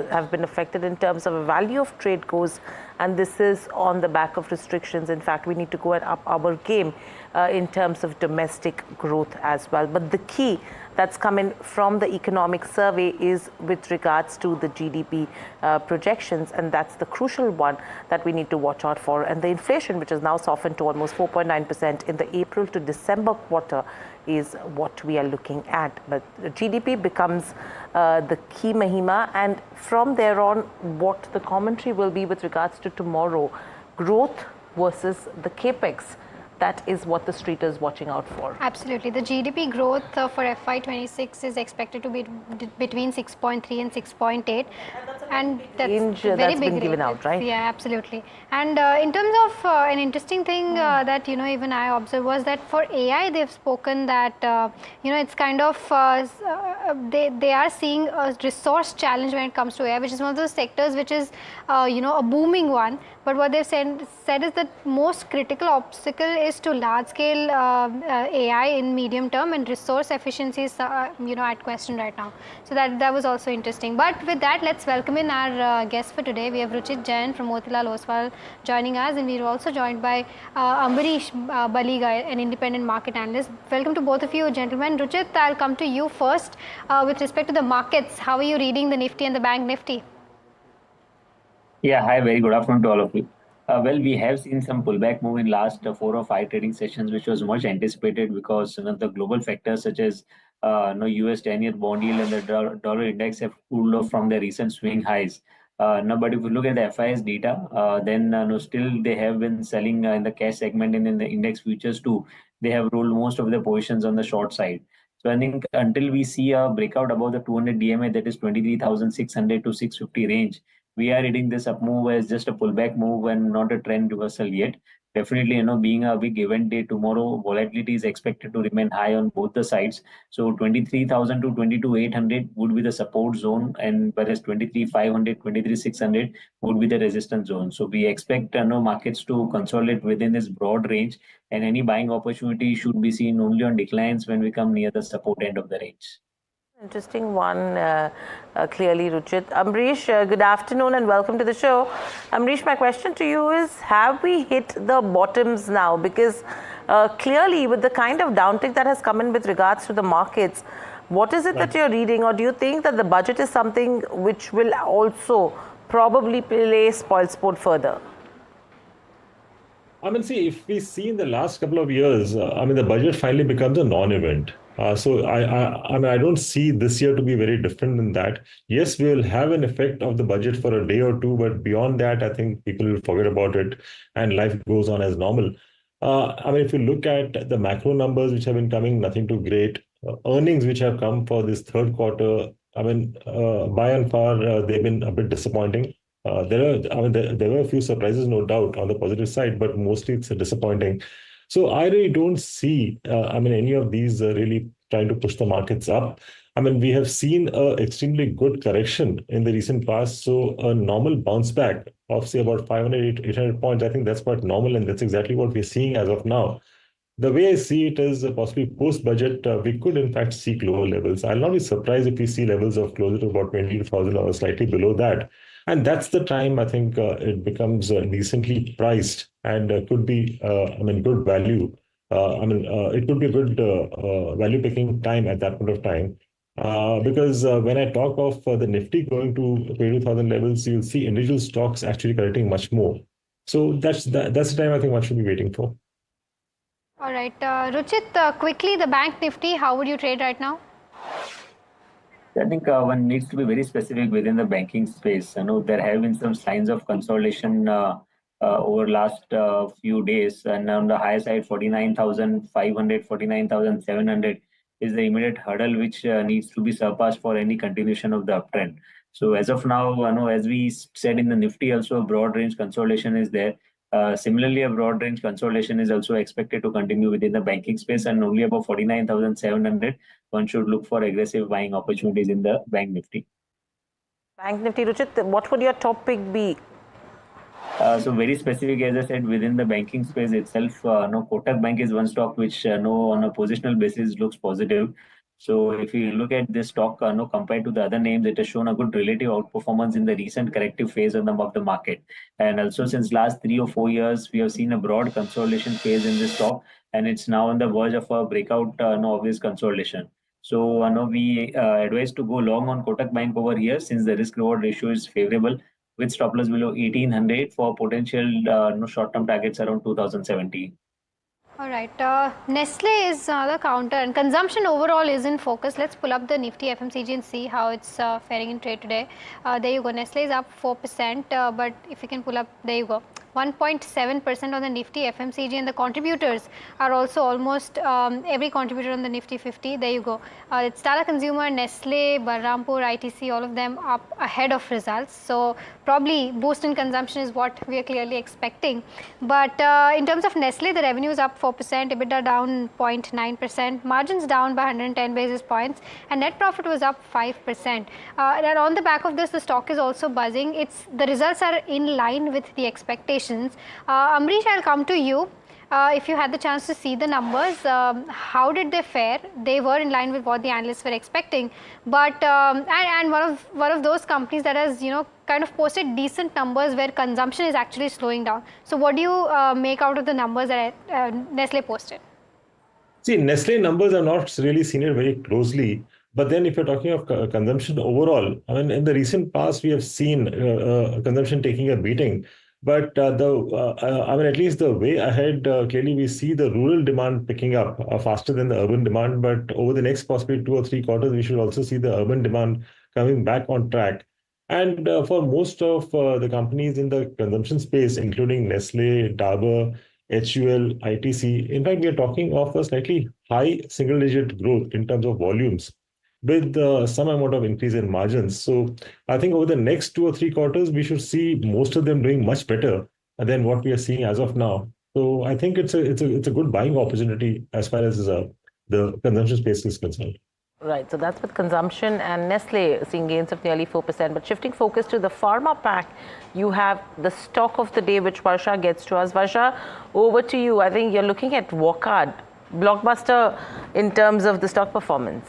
have been affected in terms of a value of trade goes, and this is on the back of restrictions. In fact, we need to go and up our game in terms of domestic growth as well. But the key that's coming from the economic survey is with regards to the GDP projections, and that's the crucial one that we need to watch out for. And the inflation, which is now softened to almost 4.9% in the April to December quarter, is what we are looking at. But GDP becomes the key, Mahima, and from there on, what the commentary will be with regards to tomorrow, growth versus the capex. That is what the street is watching out for. Absolutely. The GDP growth for FY26 is expected to be between 6.3 and 6.8. And that's very big. Been given out, right? Yeah, absolutely. And in terms of an interesting thing that, even I observed was that for AI, they've spoken that, it's kind of, they are seeing a resource challenge when it comes to AI, which is one of those sectors which is, a booming one. But what they've said is that most critical obstacle is to large-scale AI in medium term, and resource efficiency is, at question right now. So that was also interesting. But with that, let's welcome in our guest for today. We have Ruchit Jain from Motilal Oswal joining us, and we're also joined by Ambarish Baliga, an independent market analyst. Welcome to both of you, gentlemen. Ruchit, I'll come to you first. With respect to the markets, how are you reading the Nifty and the Bank Nifty? Yeah, hi, very good afternoon to all of you. Well, we have seen some pullback move in last 4 or 5 trading sessions, which was much anticipated because the global factors such as US 10-year bond yield and the dollar index have cooled off from their recent swing highs. But if you look at the FIS data, then still they have been selling in the cash segment and in the index futures too. They have rolled most of their positions on the short side. So I think until we see a breakout above the 200 DMA, that is 23,600 to 650 range, we are reading this up move as just a pullback move and not a trend reversal yet. Definitely, being a big event day tomorrow, volatility is expected to remain high on both the sides. So 23,000 to 22,800 would be the support zone, and whereas 23,500, 23,600 would be the resistance zone. So we expect markets to consolidate within this broad range, and any buying opportunity should be seen only on declines when we come near the support end of the range. Interesting one, clearly, Ruchit. Ambarish, good afternoon and welcome to the show. Ambarish, my question to you is, have we hit the bottoms now? Because clearly, with the kind of downtick that has come in with regards to the markets, what is it that you're reading? Or do you think that the budget is something which will also probably play spoilsport further? See, if we see in the last couple of years, the budget finally becomes a non-event. So I mean, I don't see this year to be very different than that. Yes, we will have an effect of the budget for a day or two, but beyond that, I think people will forget about it and life goes on as normal. I mean, if you look at the macro numbers which have been coming, nothing too great. Earnings which have come for this third quarter, I mean, by and far, they've been a bit disappointing. There were a few surprises, no doubt, on the positive side, but mostly it's disappointing. So I really don't see, any of these really trying to push the markets up. I mean, we have seen an extremely good correction in the recent past. So a normal bounce back of, say, about 500, 800 points, I think that's quite normal. And that's exactly what we're seeing as of now. The way I see it is possibly post-budget, we could in fact see lower levels. I'll not be surprised if we see levels of closer to about 22,000 or slightly below that. And that's the time I think it becomes decently priced and could be, good value. It could be a good value-picking time at that point of time. Because when I talk of the Nifty going to 22,000 levels, you'll see individual stocks actually correcting much more. So that's the time I think one should be waiting for. All right, Ruchit, quickly, the Bank Nifty, how would you trade right now? I think one needs to be very specific within the banking space. I know there have been some signs of consolidation over last few days, and on the higher side, 49,500, 49,700 is the immediate hurdle which needs to be surpassed for any continuation of the uptrend. So as of now, as we said in the Nifty, also a broad range consolidation is there. Similarly, a broad range consolidation is also expected to continue within the banking space, and only about 49,700, one should look for aggressive buying opportunities in the Bank Nifty. Bank Nifty, Ruchit, what would your top pick be? So very specific, as I said, within the banking space itself, Kotak Bank is one stock which on a positional basis looks positive. So if you look at this stock, compared to the other names, it has shown a good relative outperformance in the recent corrective phase of the market. And also since last 3 or 4 years, we have seen a broad consolidation phase in this stock, and it's now on the verge of a breakout of this consolidation. So we advise to go long on Kotak Bank over here, since the risk reward ratio is favorable, with stop loss below 1800 for potential short-term targets around 2070. All right, Nestle is the counter, and consumption overall is in focus. Let's pull up the Nifty FMCG and see how it's faring in trade today. There you go, Nestle is up 4%, but if you can pull up, there you go. 1.7% on the Nifty FMCG, and the contributors are also almost every contributor on the Nifty 50. There you go. It's Tata Consumer, Nestle, Balrampur, ITC, all of them up ahead of results. So probably boost in consumption is what we are clearly expecting. But in terms of Nestle, the revenue is up 4%, EBITDA down 0.9%, margins down by 110 basis points, and net profit was up 5%. And on the back of this, the stock is also buzzing. The results are in line with the expectations. Amrish, I'll come to you. If you had the chance to see the numbers, how did they fare? They were in line with what the analysts were expecting, but and one of those companies that has kind of posted decent numbers where consumption is actually slowing down. So what do you make out of the numbers that Nestle posted? See, Nestle numbers are not really seen it very closely. But then if you're talking of consumption overall, I mean, in the recent past, we have seen consumption taking a beating. But at least the way ahead, clearly we see the rural demand picking up faster than the urban demand. But over the next possibly 2 or 3 quarters, we should also see the urban demand coming back on track. And for most of the companies in the consumption space, including Nestle, Dabur, HUL, ITC, in fact, we are talking of a slightly high single-digit growth in terms of volumes, with some amount of increase in margins. So I think over the next 2 or 3 quarters, we should see most of them doing much better than what we are seeing as of now. So I think it's a good buying opportunity as far as the consumption space is concerned. Right, so that's with consumption, and Nestle seeing gains of nearly 4%. But shifting focus to the pharma pack, you have the stock of the day, which Varsha gets to us. Varsha, over to you. I think you're looking at Wockhardt, blockbuster in terms of the stock performance.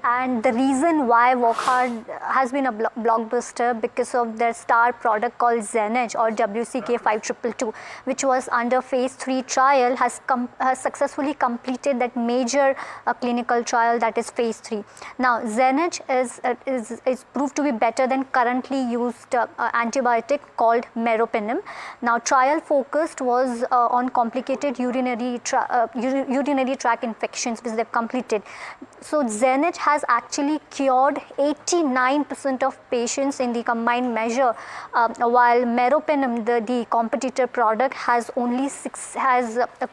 and the reason why Wockhardt has been a blockbuster because of their star product called Zenage or WCK5222, which was under phase 3 trial, has successfully completed that major clinical trial, that is phase 3. Now Zenage is proved to be better than currently used antibiotic called meropenem. Now trial focused was on complicated urinary tract infections, which they've completed. So Zenage has actually cured 89% of patients in the combined measure, while meropenem, the competitor product, has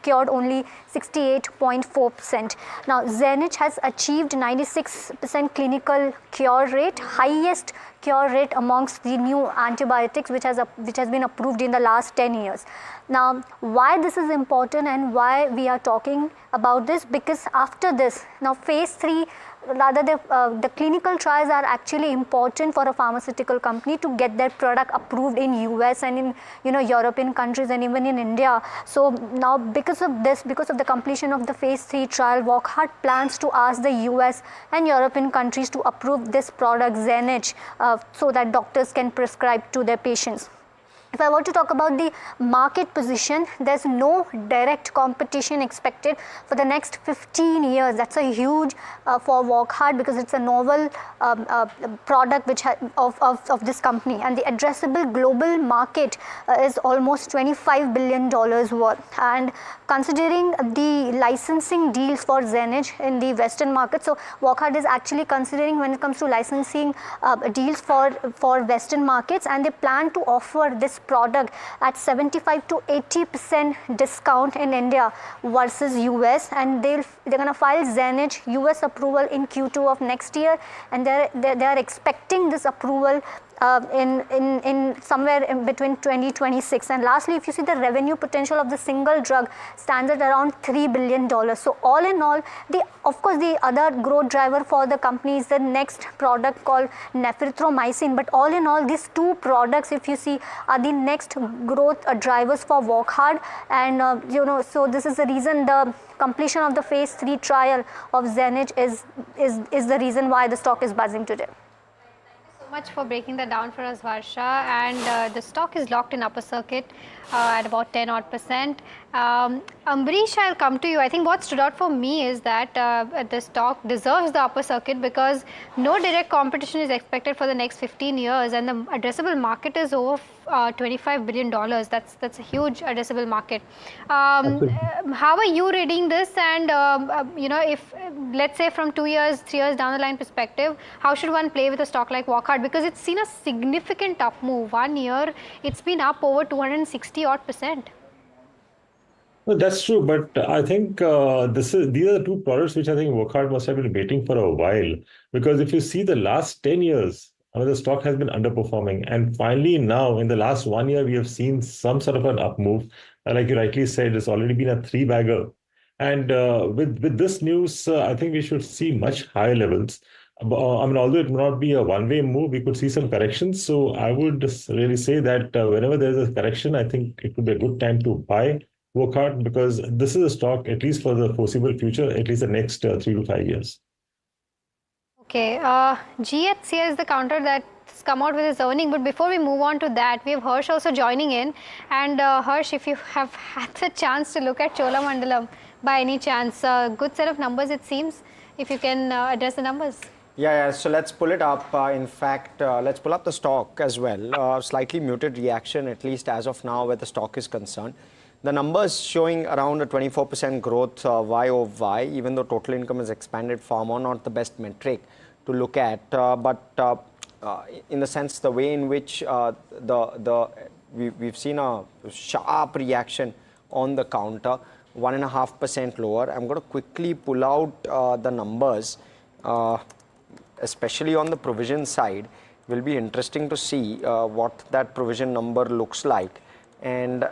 cured only 68.4%. Now Zenage has achieved 96% clinical cure rate, highest cure rate amongst the new antibiotics which has been approved in the last 10 years. Now why this is important and why we are talking about this, because after this, now phase 3, rather the clinical trials are actually important for a pharmaceutical company to get their product approved in US and in European countries and even in India. So now because of the completion of the phase 3 trial, Wockhardt plans to ask the US and European countries to approve this product Zenage so that doctors can prescribe to their patients. If I were to talk about the market position, there's no direct competition expected for the next 15 years. That's a huge for Wockhardt, because it's a novel product of this company, and the addressable global market is almost $25 billion worth. And considering the licensing deals for Zenage in the Western market, so Wockhardt is actually considering when it comes to licensing deals for Western markets, and they plan to offer this product at 75 to 80% discount in India versus US, and they're going to file Zenage US approval in Q2 of next year, and they are expecting this approval in somewhere in between 2026. And lastly, if you see the revenue potential of the single drug stands at around $3 billion. So all in all, of course the other growth driver for the company is the next product called nephrithromycin. But all in all, these two products, if you see, are the next growth drivers for Wockhardt. And so this is the reason the completion of the phase 3 trial of Zenage is the reason why the stock is buzzing today. Much for breaking that down for us, Varsha. And the stock is locked in upper circuit at about 10% odd. Ambrish, I'll come to you. I think what stood out for me is that the stock deserves the upper circuit because no direct competition is expected for the next 15 years, and the addressable market is over $25 billion. That's a huge addressable market. How are you reading this? And if let's say from 2 years, 3 years down the line perspective, how should one play with a stock like Wockhardt? Because it's seen a significant up move. 1 year, it's been up over 260%. No, that's true, but I think these are the two products which I think Wockhardt must have been waiting for a while. Because if you see the last 10 years, the stock has been underperforming, and finally now in the last 1 year we have seen some sort of an up move. Like you rightly said, it's already been a 3-bagger, and with this news, I think we should see much higher levels. Although it may not be a one-way move, we could see some corrections. So I would just really say that whenever there's a correction, I think it would be a good time to buy Wockhardt, because this is a stock, at least for the foreseeable future, at least the next 3 to 5 years. Okay, GHCL is the counter that's come out with its earning. But before we move on to that, we have Harsh also joining in. And Harsh, if you have had the chance to look at Cholamandalam by any chance, good set of numbers it seems, if you can address the numbers. Yeah, so let's pull it up. In fact, let's pull up the stock as well. Slightly muted reaction, at least as of now, where the stock is concerned. The numbers showing around a 24% growth YOY, even though total income has expanded far more, not the best metric to look at. But in the sense, the way in which we've seen a sharp reaction on the counter, 1.5% lower. I'm going to quickly pull out the numbers, especially on the provision side. It will be interesting to see what that provision number looks like. And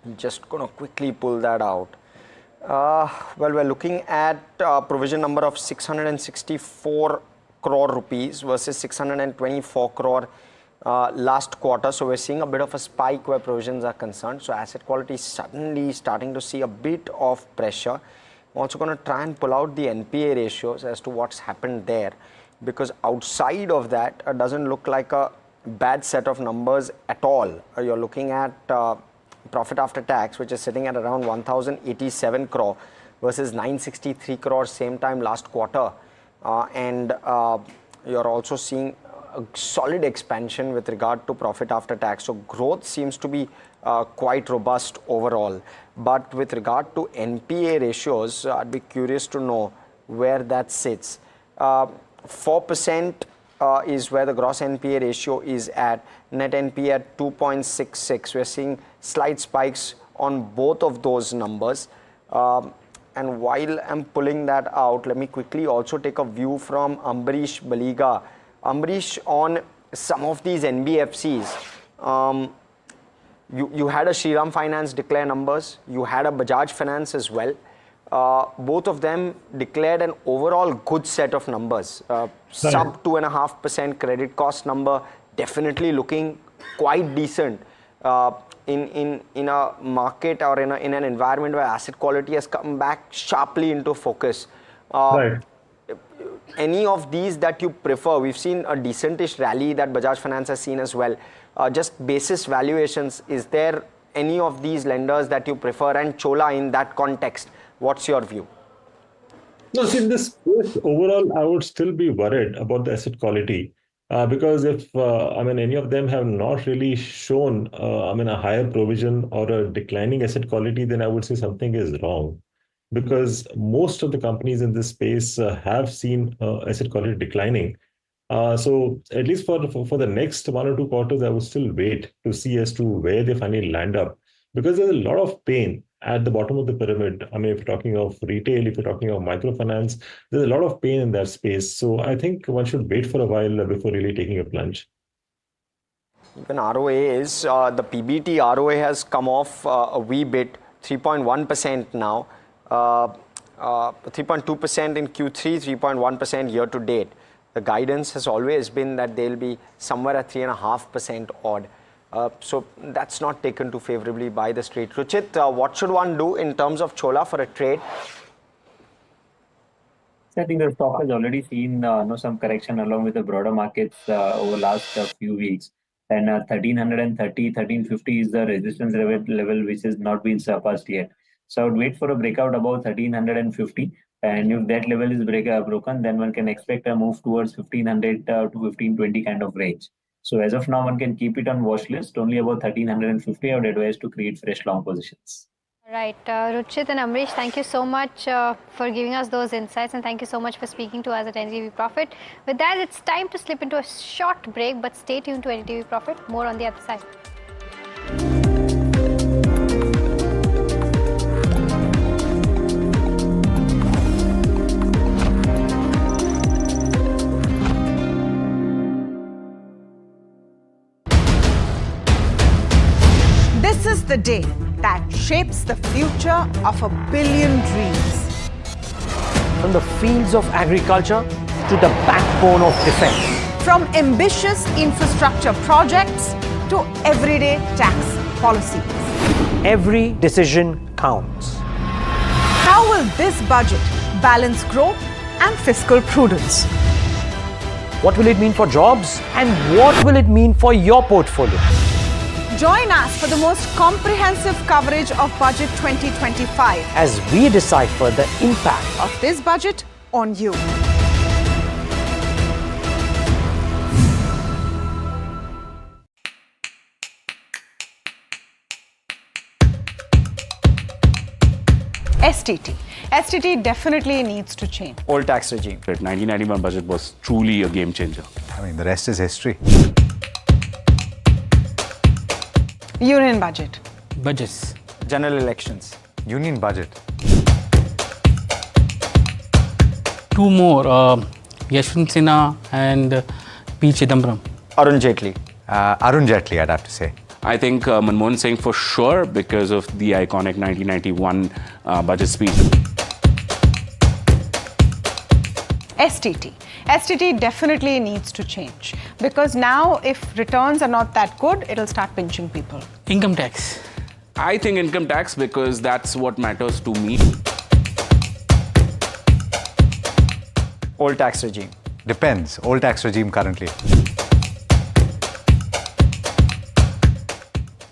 I'm just going to quickly pull that out. Well, we're looking at provision number of 664 crore rupees versus 624 crore last quarter. So we're seeing a bit of a spike where provisions are concerned. So asset quality is suddenly starting to see a bit of pressure. I'm also going to try and pull out the NPA ratios as to what's happened there, because outside of that, it doesn't look like a bad set of numbers at all. You're looking at profit after tax, which is sitting at around 1,087 crore versus 963 crore same time last quarter. And you're also seeing a solid expansion with regard to profit after tax. So growth seems to be quite robust overall. But with regard to NPA ratios, I'd be curious to know where that sits. 4% is where the gross NPA ratio is at. Net NPA at 2.66. We're seeing slight spikes on both of those numbers. And while I'm pulling that out, let me quickly also take a view from Ambarish Baliga. Ambarish, on some of these NBFCs, you had a Shriram Finance declare numbers, you had a Bajaj Finance as well. Both of them declared an overall good set of numbers. Sub 2.5% credit cost number, definitely looking quite decent. In a market or in an environment where asset quality has come back sharply into focus. Any of these that you prefer? We've seen a decentish rally that Bajaj Finance has seen as well. Just basis valuations, is there any of these lenders that you prefer? And Chola, in that context, what's your view? No, see, in this case, overall, I would still be worried about the asset quality. Because if, any of them have not really shown, a higher provision or a declining asset quality, then I would say something is wrong. Because most of the companies in this space have seen asset quality declining. So at least for the next 1 or 2 quarters, I would still wait to see as to where they finally land up. Because there's a lot of pain at the bottom of the pyramid. If you're talking of retail, if you're talking of microfinance, there's a lot of pain in that space. So I think one should wait for a while before really taking a plunge. Even ROA is, the PBT ROA has come off a wee bit, 3.1% now, 3.2% in Q3, 3.1% year to date. The guidance has always been that they'll be somewhere at 3.5% odd. So that's not taken too favorably by the street. Ruchit, what should one do in terms of Chola for a trade? I think the stock has already seen some correction along with the broader markets over last few weeks. And 1330, 1350 is the resistance level which has not been surpassed yet. So I would wait for a breakout above 1350. And if that level is broken, then one can expect a move towards 1500 to 1520 kind of range. So as of now, one can keep it on watch list. Only about 1350, I would advise to create fresh long positions. Right. Ruchit and Amrish, thank you so much for giving us those insights, and thank you so much for speaking to us at NDTV Profit. With that, it's time to slip into a short break, but stay tuned to NDTV Profit. More on the other side. This is the day that shapes the future of 1 billion dreams. From the fields of agriculture to the backbone of defense. From ambitious infrastructure projects to everyday tax policies. Every decision counts. How will this budget balance growth and fiscal prudence? What will it mean for jobs? And what will it mean for your portfolio? Join us for the most comprehensive coverage of Budget 2025 as we decipher the impact of this budget on you. STT. STT definitely needs to change. Old tax regime. The 1991 budget was truly a game changer. The rest is history. Union budget. Budgets. General elections. Union budget. 2 more, Yashwant Sinha and P. Chidambaram. Arun Jaitley. Arun Jaitley, I'd have to say. I think Manmohan Singh for sure because of the iconic 1991 budget speech. STT. STT definitely needs to change because now if returns are not that good, it'll start pinching people. Income tax. I think income tax because that's what matters to me. Old tax regime. Depends. Old tax regime currently.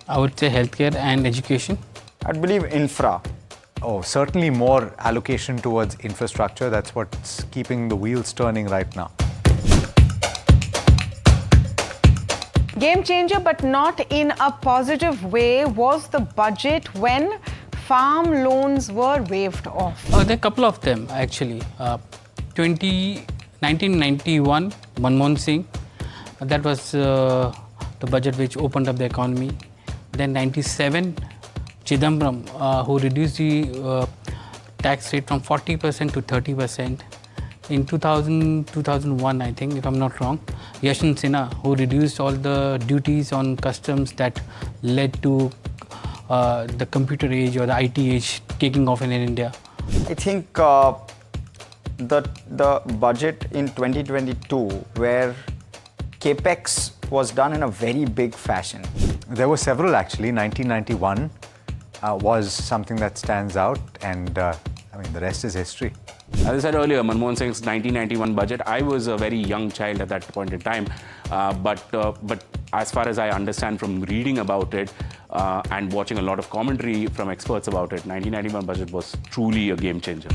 I would say healthcare and education. I'd believe infra. Oh, certainly more allocation towards infrastructure. That's what's keeping the wheels turning right now. Game changer, but not in a positive way, was the budget when farm loans were waived off. There are a couple of them actually. 1991, Manmohan Singh, that was the budget which opened up the economy. Then 97, Chidambaram, who reduced the tax rate from 40% to 30%. In 2001, I think, if I'm not wrong, Yashwant Sinha, who reduced all the duties on customs that led to the computer age or the IT age taking off in India. I think the budget in 2022, where capex was done in a very big fashion. There were several actually. 1991 was something that stands out, and I mean the rest is history. As I said earlier, Manmohan Singh's 1991 budget, I was a very young child at that point in time, but as far as I understand from reading about it and watching a lot of commentary from experts about it, 1991 budget was truly a game changer.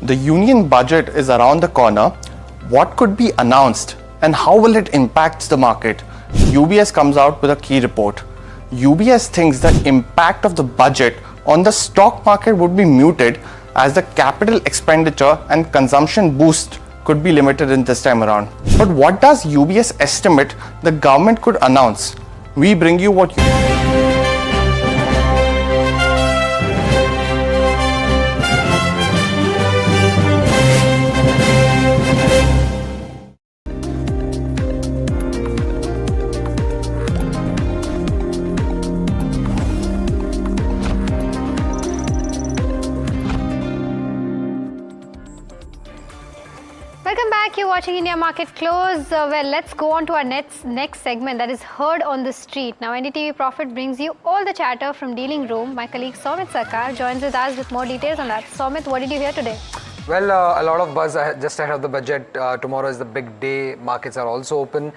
The union budget is around the corner. What could be announced and how will it impact the market? UBS comes out with a key report. UBS thinks the impact of the budget on the stock market would be muted as the capital expenditure and consumption boost could be limited in this time around. But what does UBS estimate the government could announce? We bring you what Welcome back. You're watching India Market Close. Well, let's go on to our next segment, that is Heard on the Street. Now, NDTV Profit brings you all the chatter from dealing room. My colleague Somit Sarkar joins with us with more details on that. Somit, what did you hear today? Well, a lot of buzz just ahead of the budget. Tomorrow is the big day. Markets are also open.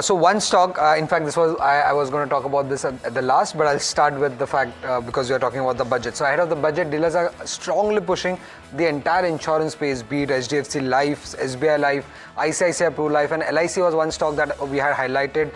So one stock, in fact, I was going to talk about this at the last, but I'll start with the fact because we are talking about the budget. So ahead of the budget, dealers are strongly pushing the entire insurance space, be it HDFC Life, SBI Life, ICICI Pru Life, and LIC was one stock that we had highlighted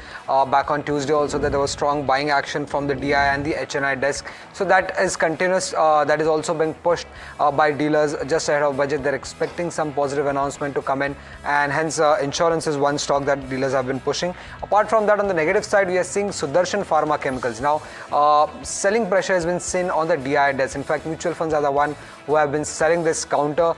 back on Tuesday also, that there was strong buying action from the DI and the HNI desk. So that is continuous. That is also being pushed by dealers just ahead of budget. They're expecting some positive announcement to come in, and hence insurance is one stock that dealers have been pushing. Apart from that, on the negative side, we are seeing Sudarshan Pharma Chemicals. Now, selling pressure has been seen on the DI desk. In fact, mutual funds are the one who have been selling this counter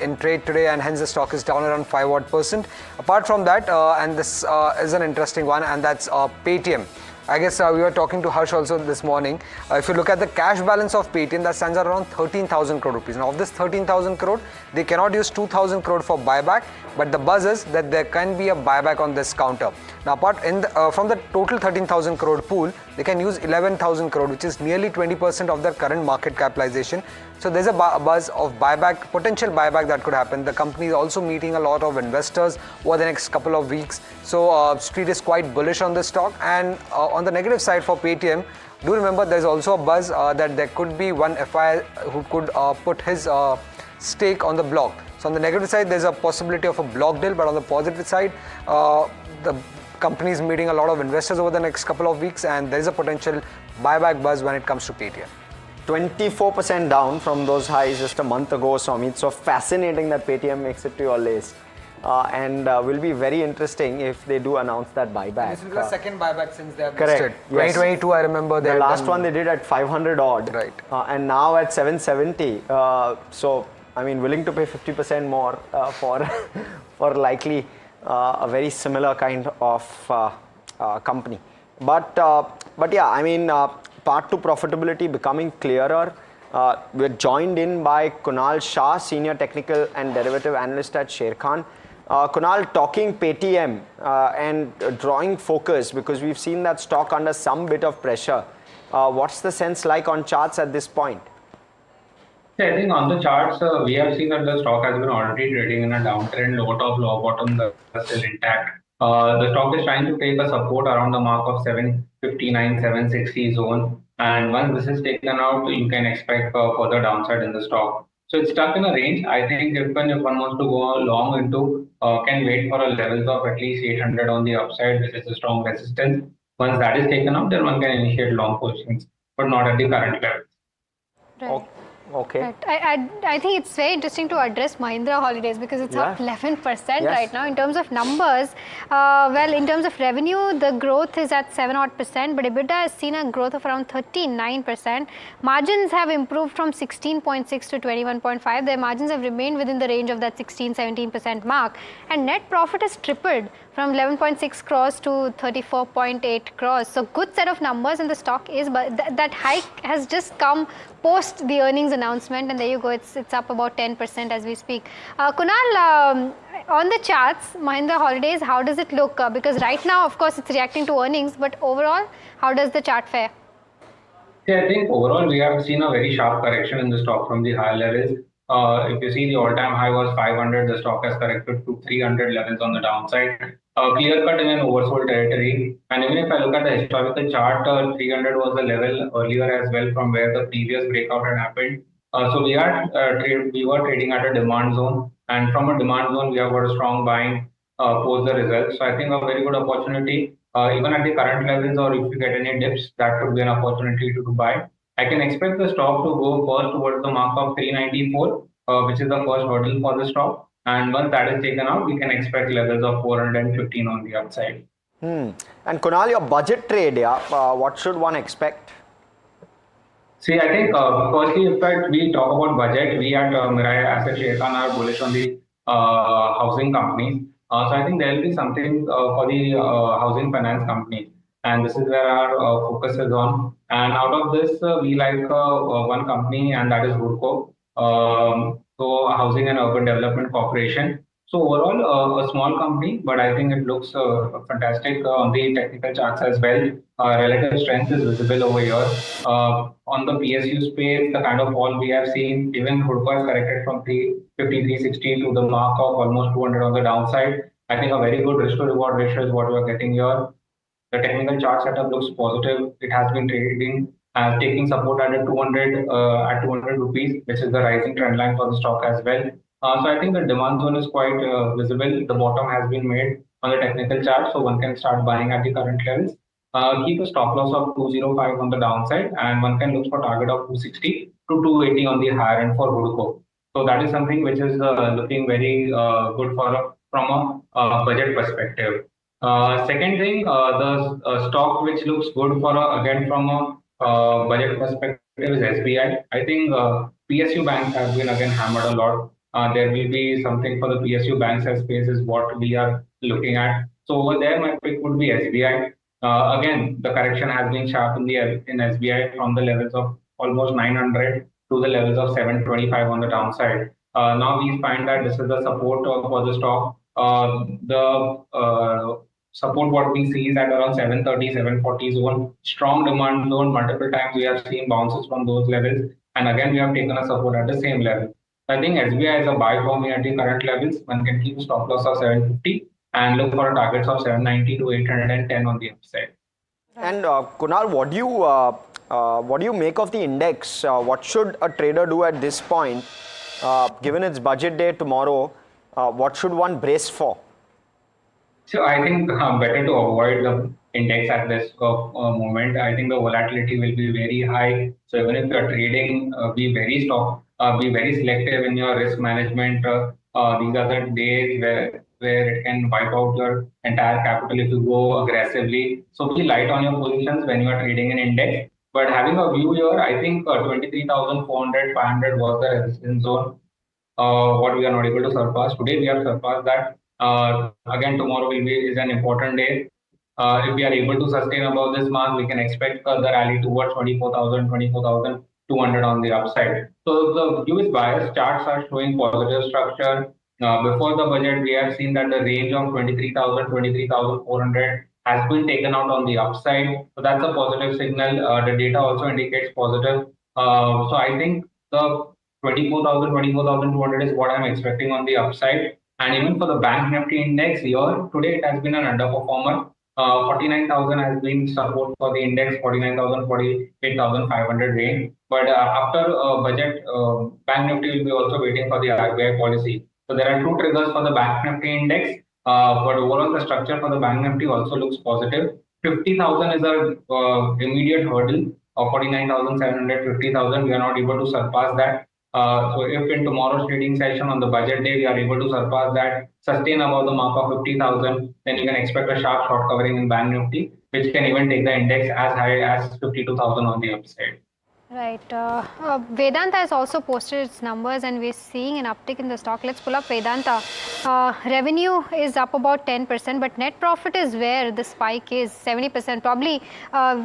in trade today, and hence the stock is down around 5%. Apart from that, and this is an interesting one, and that's Paytm. I guess we were talking to Harsh also this morning. If you look at the cash balance of Paytm, that stands at around 13,000 crore rupees. Now, of this 13,000 crore, they cannot use 2,000 crore for buyback, but the buzz is that there can be a buyback on this counter. Now, from the total 13,000 crore pool, they can use 11,000 crore, which is nearly 20% of their current market capitalization. So there's a buzz of buyback, potential buyback that could happen. The company is also meeting a lot of investors over the next couple of weeks. So Street is quite bullish on this stock. And on the negative side for Paytm, do remember there's also a buzz that there could be one FI who could put his stake on the block. So on the negative side, there's a possibility of a block deal, but on the positive side, the company is meeting a lot of investors over the next couple of weeks, and there is a potential buyback buzz when it comes to Paytm. 24% down from those highs just a month ago, Somit. So fascinating that Paytm makes it to your list. and will be very interesting if they do announce that buyback. This is the second buyback since they have Correct. listed. Yes. 2022, I remember the last one they did at 500 odd, right? And now at 770. So I mean, willing to pay 50% more for for likely a very similar kind of company. But yeah, I mean, part to profitability becoming clearer. We're joined in by Kunal Shah, Senior Technical and Derivative Analyst at Sharekhan. Kunal, talking Paytm and drawing focus, because we've seen that stock under some bit of pressure. What's the sense like on charts at this point? I think on the charts, we have seen that the stock has been already trading in a downtrend, low top, low bottom, are still intact. The stock is trying to take a support around the mark of 759, 760 zone. And once this is taken out, you can expect further downside in the stock. So it's stuck in a range. I think if one wants to go long into, can wait for a levels of at least 800 on the upside, which is a strong resistance. Once that is taken out, then one can initiate long positions, but not at the current levels. Right. Okay. Right. I think it's very interesting to address Mahindra Holidays because it's up 11% right now in terms of numbers. Well, in terms of revenue, the growth is at 7% but EBITDA has seen a growth of around 39%. Margins have improved from 16.6 to 21.5. Their margins have remained within the range of that 16-17% mark, and net profit has tripled from 11.6 crores to 34.8 crores. So good set of numbers, and the stock is, but that hike has just come post the earnings announcement, and there you go, it's up about 10% as we speak. Kunal, on the charts, Mahindra Holidays, how does it look? Because right now, of course, it's reacting to earnings, but overall, how does the chart fare? Yeah, I think overall we have seen a very sharp correction in the stock from the higher levels. If you see, the all-time high was 500, the stock has corrected to 300 levels on the downside. Clear cut in an oversold territory. And even if I look at the historical chart, 300 was the level earlier as well from where the previous breakout had happened. So we were trading at a demand zone, and from a demand zone we have got a strong buying post the results. So I think a very good opportunity, even at the current levels, or if you get any dips, that could be an opportunity to buy. I can expect the stock to go first towards the mark of 394, which is the first hurdle for the stock. And once that is taken out, we can expect levels of 415 on the upside. And Kunal, your budget trade, what should one expect? See, I think firstly, in fact, we talk about budget. We at Mirai Asset Sharekhan are bullish on the housing companies. So I think there will be something for the housing finance companies. And this is where our focus is on. And out of this, we like one company, and that is Hudco, so Housing and Urban Development Corporation. So overall, a small company, but I think it looks fantastic on the technical charts as well. Relative strength is visible over here. On the PSU space, the kind of fall we have seen, even Hudco has corrected from 350, 360 to the mark of almost 200 on the downside. I think a very good risk to reward ratio is what we are getting here. The technical chart setup looks positive. It has been trading, taking support at 200 rupees, which is the rising trend line for the stock as well. So I think the demand zone is quite visible. The bottom has been made on the technical chart, so one can start buying at the current levels. Keep a stop loss of 205 on the downside, and one can look for target of 260 to 280 on the higher end for Hudco. So that is something which is looking very good from a budget perspective. Second thing, the stock which looks good again from a budget perspective is SBI. I think PSU banks have been again hammered a lot. There will be something for the PSU banks as space is what we are looking at. So over there, my pick would be SBI. Again, the correction has been sharp in SBI from the levels of almost 900 to the levels of 725 on the downside. Now we find that this is the support for the stock. The support what we see is at around 730, 740 zone. Strong demand zone. Multiple times we have seen bounces from those levels, and again we have taken a support at the same level. I think SBI is a buy for me at the current levels. One can keep a stop loss of 750 and look for targets of 790 to 810 on the upside. And Kunal, what do you make of the index? What should a trader do at this point, given its budget day tomorrow? What should one brace for? So I think better to avoid the index at this moment. I think the volatility will be very high. So even if you're trading, be very selective in your risk management. These are the days where where it can wipe out your entire capital if you go aggressively. So be light on your positions when you are trading an index. But having a view here, I think 23,400, 500 was the resistance zone. What we are not able to surpass. Today we have surpassed that. Again, tomorrow is an important day. If we are able to sustain above this mark, we can expect the rally towards 24,000, 24,200 on the upside. So the view is biased. Charts are showing positive structure. Before the budget, we have seen that the range of 23,000, 23,400 has been taken out on the upside. So that's a positive signal. The data also indicates positive. So I think the 24,000, 24,200 is what I'm expecting on the upside. And even for the Bank Nifty index, here today it has been an underperformer. 49,000 has been support for the index, 49,000, 48,500 range. But after budget, Bank Nifty will be also waiting for the RBI policy. So there are two triggers for the Bank Nifty index. But overall, the structure for the Bank Nifty also looks positive. 50,000 is our immediate hurdle. 49,700, 50,000. We are not able to surpass that. So if in tomorrow's trading session on the budget day, we are able to surpass that, sustain above the mark of 50,000, then you can expect a sharp short covering in Bank Nifty, which can even take the index as high as 52,000 on the upside. Right. Vedanta has also posted its numbers and we're seeing an uptick in the stock. Let's pull up Vedanta. Revenue is up about 10%, but net profit is where the spike is 70%. Probably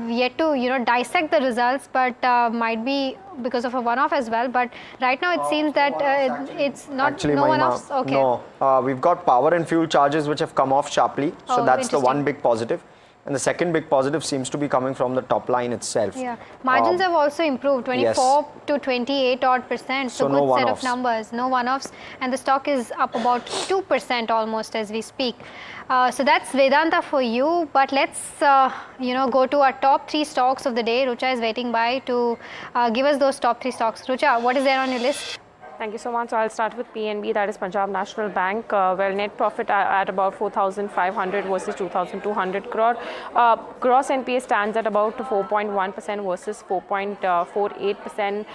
yet to dissect the results, but might be because of a one-off as well. But right now it seems that it's not actually no one-offs. Okay. No, we've got power and fuel charges which have come off sharply. So that's the one big positive. And the second big positive seems to be coming from the top line itself. Yeah, margins have also improved 24 to 28 odd percent. So good set of numbers, no one-offs, and the stock is up about 2% almost as we speak. So that's Vedanta for you. But let's go to our top 3 stocks of the day. Rucha is waiting by to give us those top 3 stocks. Rucha, what is there on your list? Thank you so much. So I'll start with PNB, that is Punjab National Bank. Well, net profit at about 4,500 versus 2,200 crore. Gross NPA stands at about 4.1% versus 4.48%.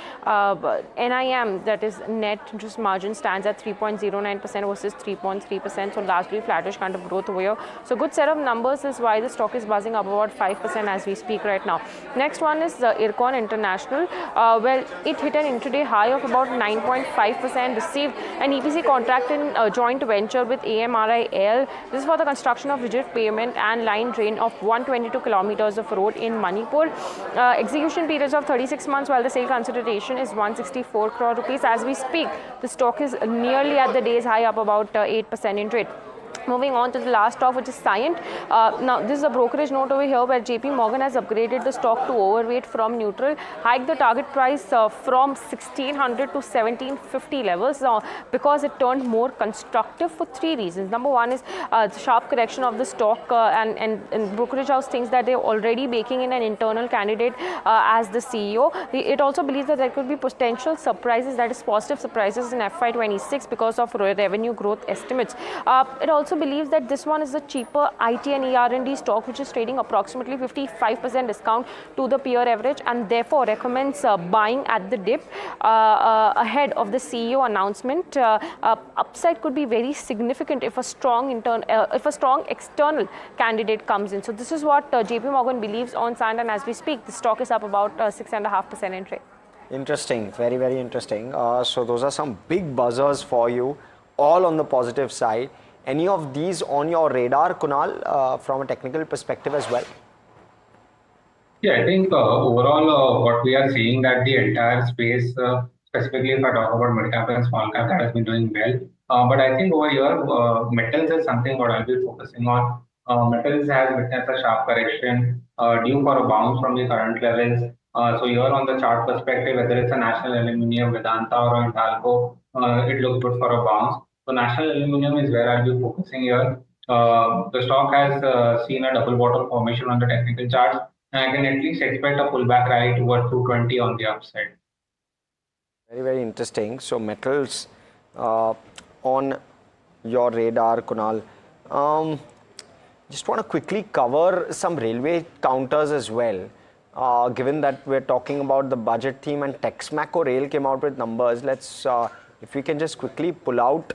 NIM, that is net interest margin, stands at 3.09% versus 3.3%. So largely flattish kind of growth over here. So good set of numbers is why the stock is buzzing up about 5% as we speak right now. Next one is Ircon International. Well, it hit an intraday high of about 9.5%, received an EPC contract in a joint venture with AMRIL. This is for the construction of rigid pavement and line drain of 122 kilometers of road in Manipur. Execution periods of 36 months, while the sale consideration is 164 crore rupees. As we speak, the stock is nearly at the day's high, up about 8% in trade. Moving on to the last stock, which is Cyient. Now, this is a brokerage note over here where JP Morgan has upgraded the stock to overweight from neutral, hiked the target price from 1600 to 1750 levels because it turned more constructive for 3 reasons. Number one is the sharp correction of the stock, and brokerage house thinks that they're already baking in an internal candidate as the CEO. It also believes that there could be potential surprises, that is positive surprises in FY26 because of revenue growth estimates. It also believes that this one is a cheaper IT and ER&D stock, which is trading approximately 55% discount to the peer average, and therefore recommends buying at the dip ahead of the CEO announcement. Upside could be very significant if a strong external candidate comes in. So this is what JP Morgan believes on Cyient, and as we speak, the stock is up about 6.5% in trade. Interesting, very, very interesting. So those are some big buzzers for you, all on the positive side. Any of these on your radar, Kunal, from a technical perspective as well? Yeah, I think overall what we are seeing that the entire space, specifically if I talk about mid-cap and small-cap, that has been doing well. But I think over here, metals is something what I'll be focusing on. Metals has witnessed a sharp correction due for a bounce from the current levels. So here on the chart perspective, whether it's a National Aluminium, Vedanta or Hindalco, it looks good for a bounce. So National Aluminium is where I'll be focusing here. The stock has seen a double bottom formation on the technical charts, and I can at least expect a pullback rally towards 220 on the upside. Very, very interesting. So metals on your radar, Kunal. Just want to quickly cover some railway counters as well. Given that we're talking about the budget theme and Texmaco Rail came out with numbers, let's if we can just quickly pull out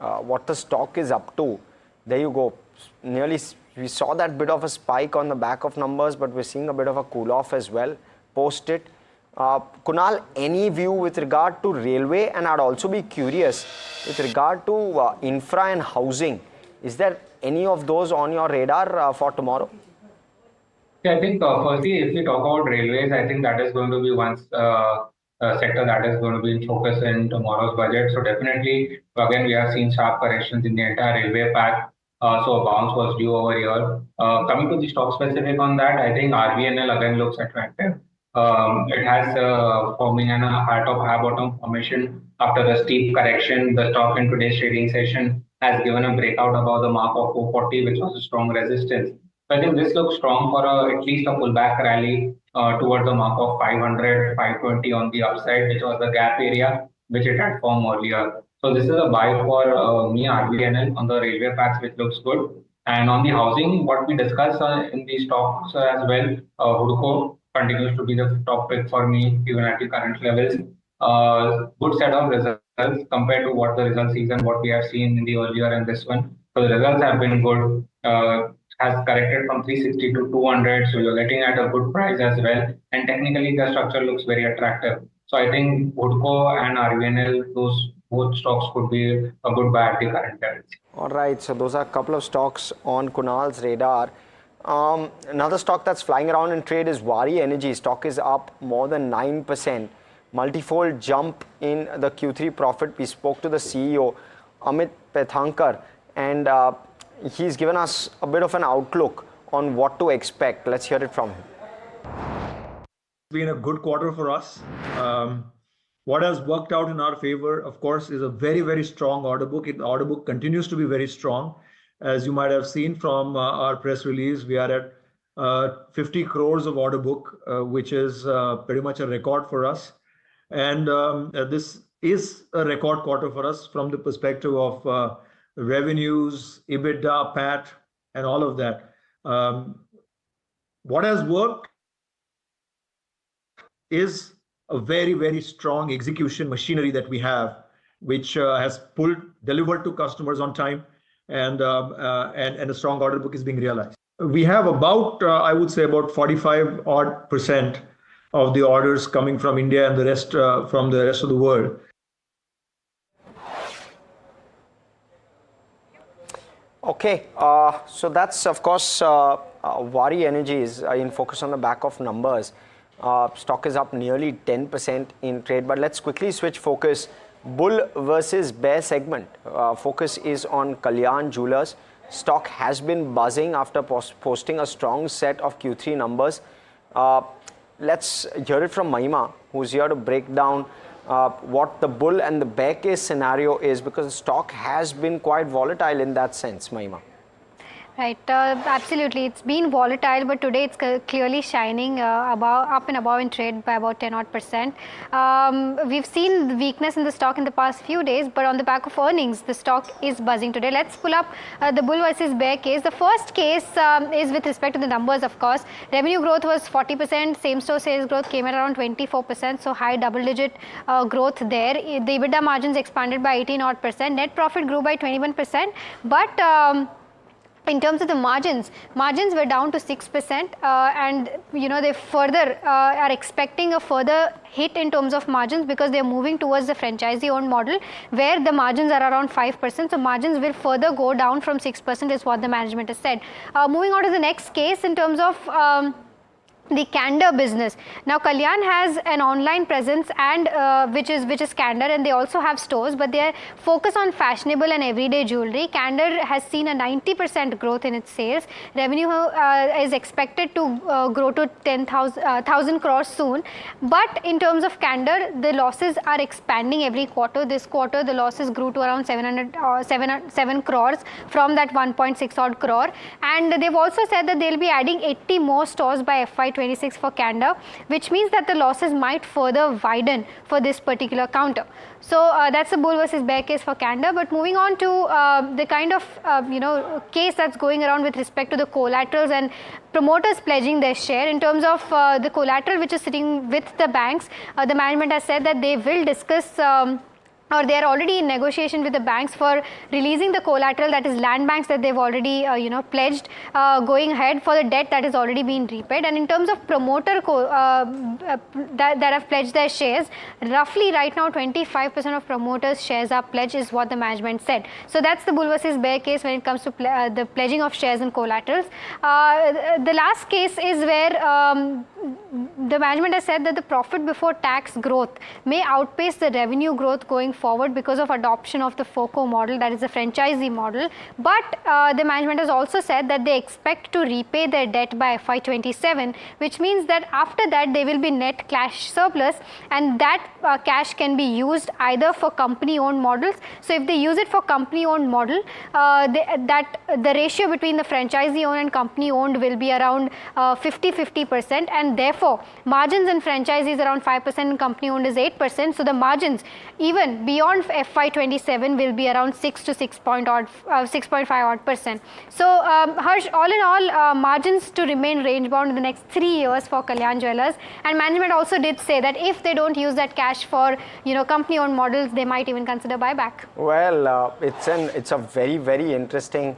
what the stock is up to. There you go. We saw that bit of a spike on the back of numbers, but we're seeing a bit of a cool off as well post it. Kunal, any view with regard to railway? And I'd also be curious with regard to infra and housing. Is there any of those on your radar for tomorrow? Yeah, I think firstly, if we talk about railways, I think that is going to be one sector that is going to be in focus in tomorrow's budget. So definitely, again, we have seen sharp corrections in the entire railway pack. So a bounce was due over here. Coming to the stock specific on that, I think RVNL again looks attractive. It has forming a high bottom formation after the steep correction. The stock in today's trading session has given a breakout above the mark of 440, which was a strong resistance. So I think this looks strong for at least a pullback rally towards the mark of 500, 520 on the upside, which was the gap area which it had formed earlier. So this is a buy for me, RVNL on the railway packs, which looks good. And on the housing, what we discussed in the stocks as well, Hudco continues to be the top pick for me, even at the current levels. Good set of results compared to what the result season, what we have seen in the earlier and this one. So the results have been good. Has corrected from 360 to 200, so you're getting at a good price as well. And technically, the structure looks very attractive. So I think Hudco and RVNL, those both stocks could be a good buy at the current levels. All right, so those are a couple of stocks on Kunal's radar. Another stock that's flying around in trade is Waaree Energy. Stock is up more than 9%. Multifold jump in the Q3 profit. We spoke to the CEO, Amit Pethankar, and he's given us a bit of an outlook on what to expect. Let's hear it from him. It's been a good quarter for us. What has worked out in our favor, of course, is a very, very strong order book. The order book continues to be very strong. As you might have seen from our press release, we are at 50 crores of order book, which is pretty much a record for us. And this is a record quarter for us from the perspective of revenues, EBITDA, PAT, and all of that. What has worked is a very, very strong execution machinery that we have, which has delivered to customers on time, and a strong order book is being realized. We have about, I would say, about 45% of the orders coming from India and the rest from the rest of the world. Okay, so that's of course Waaree Energy is in focus on the back of numbers. Stock is up nearly 10% in trade, but let's quickly switch focus. Bull versus bear segment. Focus is on Kalyan Jewellers. Stock has been buzzing after posting a strong set of Q3 numbers. Let's hear it from Mahima, who's here to break down what the bull and the bear case scenario is, because the stock has been quite volatile in that sense, Mahima. Right, absolutely. It's been volatile, but today it's clearly shining up and above in trade by about 10%. We've seen weakness in the stock in the past few days, but on the back of earnings, the stock is buzzing today. Let's pull up the bull versus bear case. The first case is with respect to the numbers, of course. Revenue growth was 40%. Same-store sales growth came at around 24%, so high double-digit growth there. The EBITDA margins expanded by 18%. Net profit grew by 21%, but in terms of the margins were down to 6%, and they further are expecting a further hit in terms of margins because they are moving towards the franchisee-owned model where the margins are around 5%. So margins will further go down from 6% is what the management has said. Moving on to the next case in terms of the Candor business. Now Kalyan has an online presence and which is Candor, and they also have stores, but they focus on fashionable and everyday jewelry. Candor has seen a 90% growth in its sales. Revenue is expected to grow to 10,000 crores soon. But in terms of Candor, the losses are expanding every quarter. This quarter, the losses grew to around 7 crores from that 1.6 odd crore. And they've also said that they'll be adding 80 more stores by FY26 for Candor, which means that the losses might further widen for this particular counter. So that's the bull versus bear case for Candor. But moving on to the kind of case that's going around with respect to the collaterals and promoters pledging their share. In terms of the collateral which is sitting with the banks, the management has said that they will discuss or they are already in negotiation with the banks for releasing the collateral, that is land banks that they've already pledged, going ahead for the debt that has already been repaid. And in terms of promoter that have pledged their shares, roughly right now 25% of promoters shares are pledged is what the management said. So that's the bull versus bear case when it comes to the pledging of shares and collaterals. The last case is where the management has said that the profit before tax growth may outpace the revenue growth going forward because of adoption of the FOCO model, that is the franchisee model. But the management has also said that they expect to repay their debt by FY27, which means that after that they will be net cash surplus, and that cash can be used either for company-owned models. So if they use it for company-owned model, the ratio between the franchisee-owned and company-owned will be around 50-50%, and therefore margins in franchisees around 5% and company-owned is 8%. So the margins even beyond FY27 will be around 6 to 6.5 odd percent. So Harsh, all in all, margins to remain range bound in the next 3 years for Kalyan Jewellers, and management also did say that if they don't use that cash for company owned models, they might even consider buyback. Well, it's a very interesting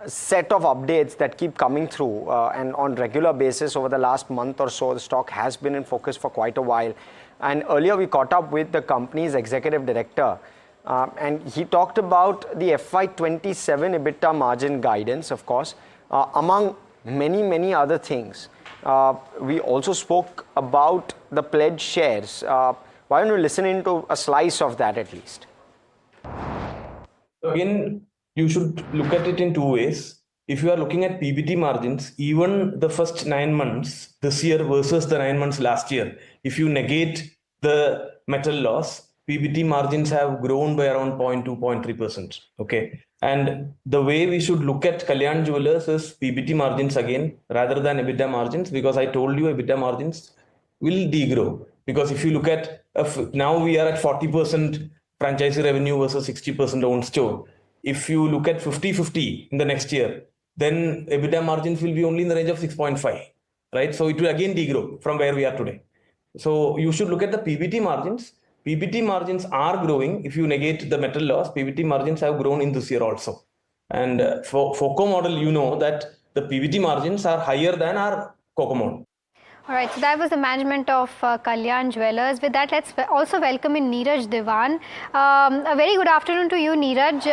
set of updates that keep coming through, and on regular basis over the last month or so the stock has been in focus for quite a while. And earlier we caught up with the company's executive director, and he talked about the FY27 EBITDA margin guidance, of course, among many other things. We also spoke about the pledged shares. Why don't we listen into a slice of that at least? Again, you should look at it in two ways. If you are looking at PBT margins, even the first 9 months this year versus the 9 months last year, if you negate the metal loss, PBT margins have grown by around 0.2-0.3%. Okay. And the way we should look at Kalyan Jewellers is PBT margins again, rather than EBITDA margins, because I told you EBITDA margins will degrow. Because if you look at, now we are at 40% franchisee revenue versus 60% owned store. If you look at 50-50 in the next year, then EBITDA margins will be only in the range of 6.5, right? So it will again degrow from where we are today. So you should look at the PBT margins. PBT margins are growing. If you negate the metal loss, PBT margins have grown in this year also. And for FOCO model, you know that the PBT margins are higher than our COCO model. All right, so that was the management of Kalyan Jewellers. With that, let's also welcome in Neeraj Diwan. A very good afternoon to you, Neeraj.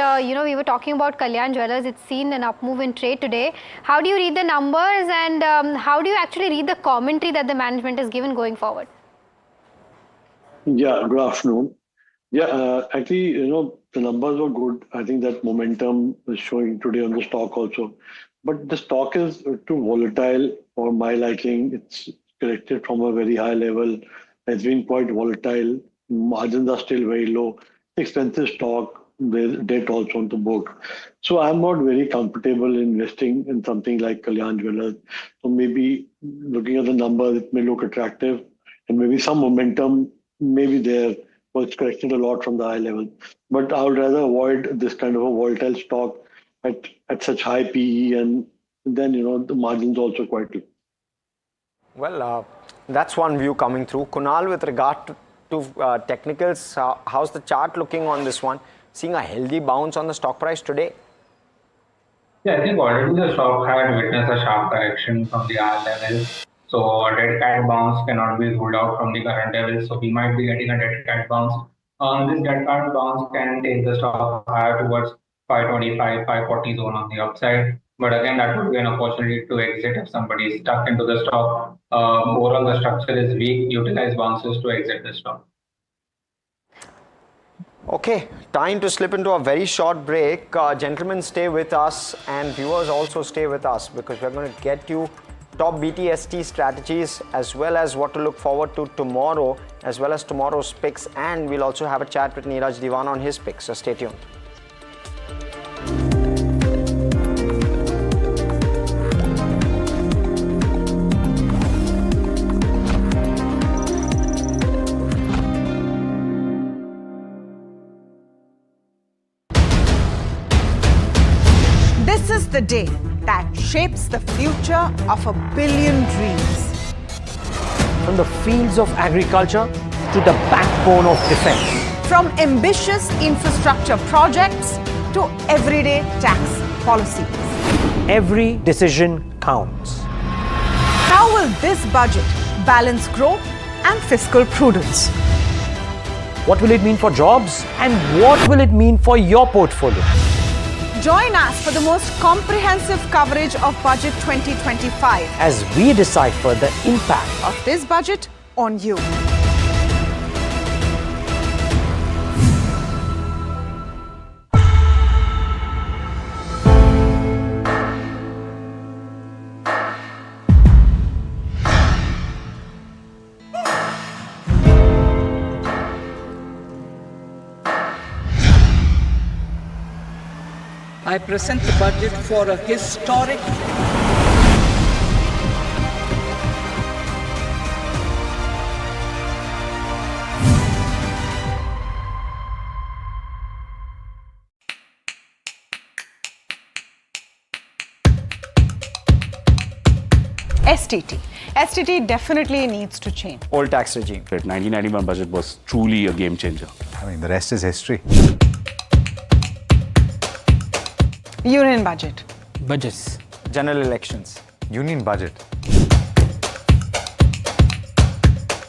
We were talking about Kalyan Jewellers. It's seen an up move in trade today. How do you read the numbers, and how do you actually read the commentary that the management has given going forward? Yeah, good afternoon. Yeah, actually, the numbers were good. I think that momentum is showing today on the stock also. But the stock is too volatile for my liking. It's corrected from a very high level. It's been quite volatile. Margins are still very low. Expensive stock. There's debt also on the book. So I'm not very comfortable investing in something like Kalyan Jewellers. So maybe looking at the numbers, it may look attractive, and maybe some momentum may be there. Well, it's corrected a lot from the high level. But I would rather avoid this kind of a volatile stock at such high PE, and then the margins also quite low. Well, that's one view coming through. Kunal, with regard to technicals, how's the chart looking on this one? Seeing a healthy bounce on the stock price today? Yeah, I think already the stock had witnessed a sharp correction from the higher levels. So a dead cat bounce cannot be ruled out from the current levels. So we might be getting a dead cat bounce. This dead cat bounce can take the stock higher towards 525, 540 zone on the upside. But again, that would be an opportunity to exit if somebody is stuck into the stock. Overall, the structure is weak. Utilize bounces to exit the stock. Okay, time to slip into a very short break. Gentlemen, stay with us, and viewers also stay with us, because we're going to get you top BTST strategies as well as what to look forward to tomorrow, as well as tomorrow's picks, and we'll also have a chat with Neeraj Diwan on his picks. So stay tuned. This is the day that shapes the future of 1 billion dreams. From the fields of agriculture to the backbone of defense, From ambitious infrastructure projects to everyday tax policies. Every decision counts. How will this budget balance growth and fiscal prudence? What will it mean for jobs and what will it mean for your portfolio? Join us for the most comprehensive coverage of Budget 2025 as we decipher the impact of this budget on you. I present the budget for a historic STT. STT definitely needs to change. Old tax regime. The 1991 budget was truly a game changer. I mean, the rest is history. Union budget. Budgets. General elections. Union budget.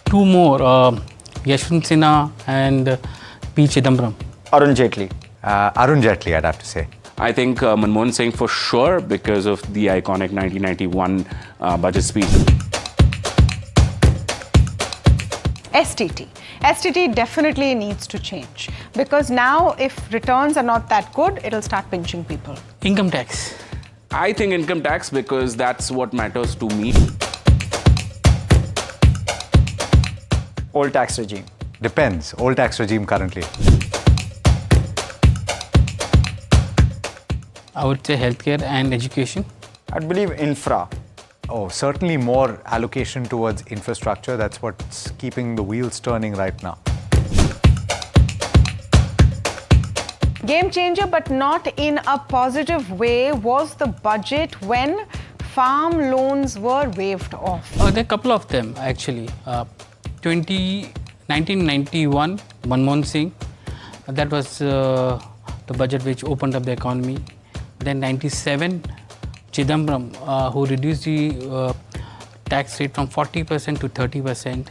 Two more, Yashwant Sinha and P. Chidambaram. Arun Jaitley. Arun Jaitley, I'd have to say. I think Manmohan Singh for sure because of the iconic 1991 budget speech. STT. STT definitely needs to change because now if returns are not that good, it'll start pinching people. Income tax. I think income tax because that's what matters to me. Old tax regime. Depends. Old tax regime currently. I would say healthcare and education. I'd believe infra. Oh, certainly more allocation towards infrastructure. That's what's keeping the wheels turning right now. Game changer, but not in a positive way, was the budget when farm loans were waived off. There are a couple of them actually. 1991, Manmohan Singh, that was the budget which opened up the economy. Then 97, Chidambaram, who reduced the tax rate from 40% to 30%.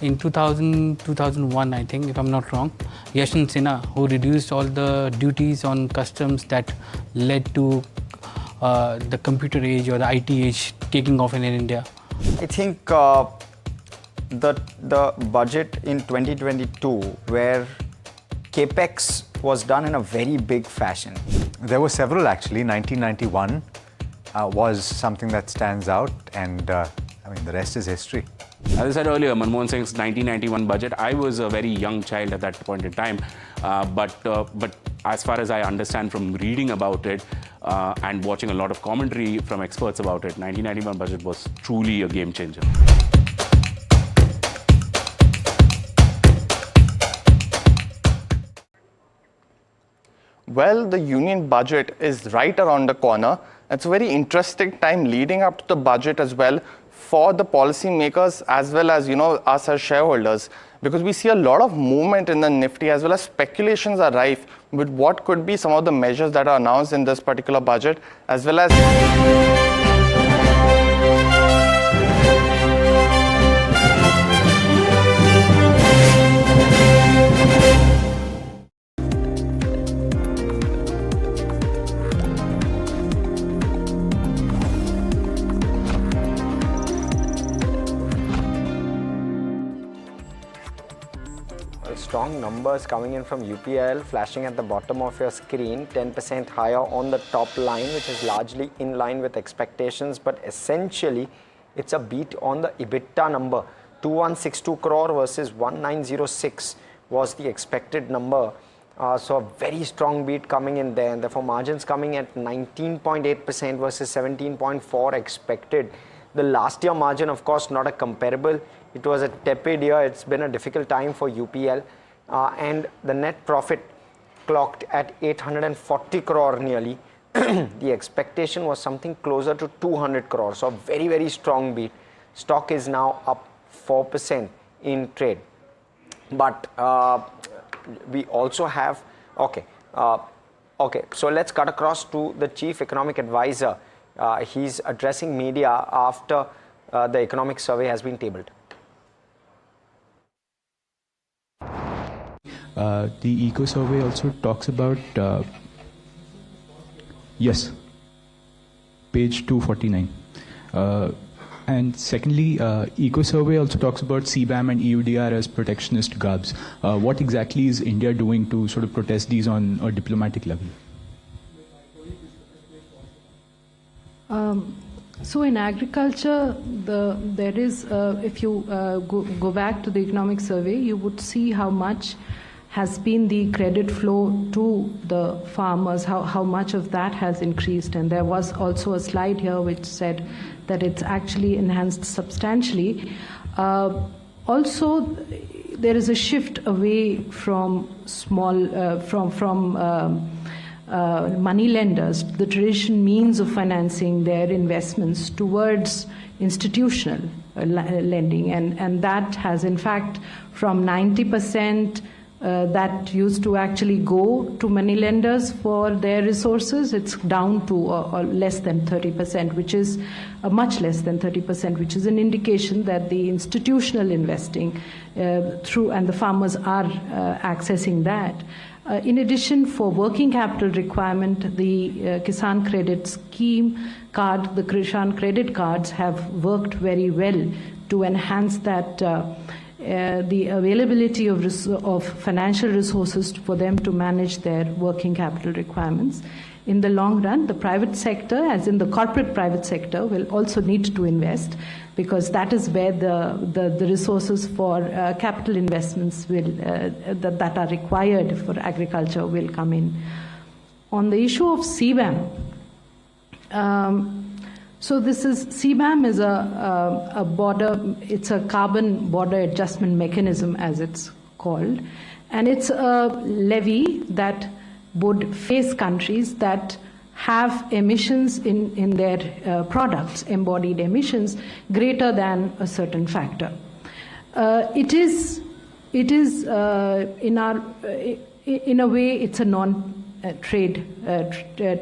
In 2001, I think, if I'm not wrong, Yashwant Sinha, who reduced all the duties on customs that led to the computer age or the IT age taking off in India. I think the budget in 2022 where capex was done in a very big fashion. There were several actually. 1991 was something that stands out, and I mean, the rest is history. As I said earlier, Manmohan Singh's 1991 budget, I was a very young child at that point in time, but as far as I understand from reading about it and watching a lot of commentary from experts about it, 1991 budget was truly a game changer. Well, the union budget is right around the corner. It's a very interesting time leading up to the budget as well for the policymakers as well as, us as shareholders, because we see a lot of movement in the Nifty as well as speculations are rife with what could be some of the measures that are announced in this particular budget as well as strong numbers coming in from UPL flashing at the bottom of your screen, 10% higher on the top line, which is largely in line with expectations, but essentially it's a beat on the EBITDA number. 2162 crore versus 1906 was the expected number. So a very strong beat coming in there, and therefore margins coming at 19.8% versus 17.4 expected. The last year margin, of course, not a comparable. It was a tepid year. It's been a difficult time for UPL. And the net profit clocked at 840 crore nearly. The expectation was something closer to 200 crore. So a very, very strong beat. Stock is now up 4% in trade. But we also have, okay, so let's cut across to the Chief Economic Advisor. He's addressing media after the economic survey has been tabled. The eco survey also talks about, yes, page 249. And secondly, eco survey also talks about CBAM and EUDR as protectionist garbs. What exactly is India doing to sort of protest these on a diplomatic level? So in agriculture, there is, if you go back to the economic survey, you would see how much has been the credit flow to the farmers, how much of that has increased. And there was also a slide here which said that it's actually enhanced substantially. Also, there is a shift away from money lenders, the traditional means of financing their investments, towards institutional lending. And that has, in fact, from 90% that used to actually go to money lenders for their resources, it's down to less than 30%, which is much less than 30%, which is an indication that the institutional investing and the farmers are accessing that. In addition, for working capital requirement, the Kisan Credit Scheme card, the Kisan Credit Cards have worked very well to enhance that the availability of financial resources for them to manage their working capital requirements. In the long run, the private sector, as in the corporate private sector, will also need to invest, because that is where the resources for capital investments that are required for agriculture will come in. On the issue of CBAM, so CBAM is a border, it's a carbon border adjustment mechanism, as it's called, and it's a levy that would face countries that have emissions in their products, embodied emissions, greater than a certain factor. It is in a way, it's a non-trade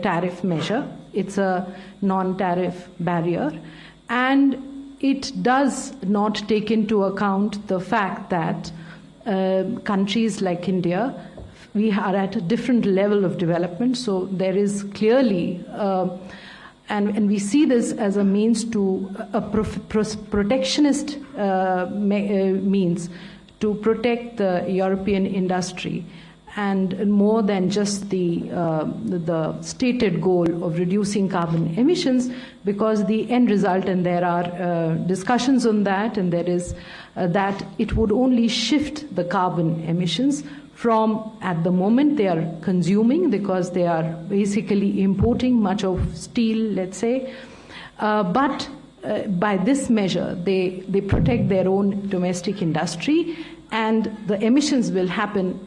tariff measure. It's a non-tariff barrier, and it does not take into account the fact that countries like India, we are at a different level of development, so there is clearly, and we see this as a means to a protectionist means to protect the European industry, and more than just the stated goal of reducing carbon emissions, because the end result, and there are discussions on that, and there is that it would only shift the carbon emissions from, at the moment they are consuming, because they are basically importing much of steel, let's say, but by this measure they protect their own domestic industry, and the emissions will happen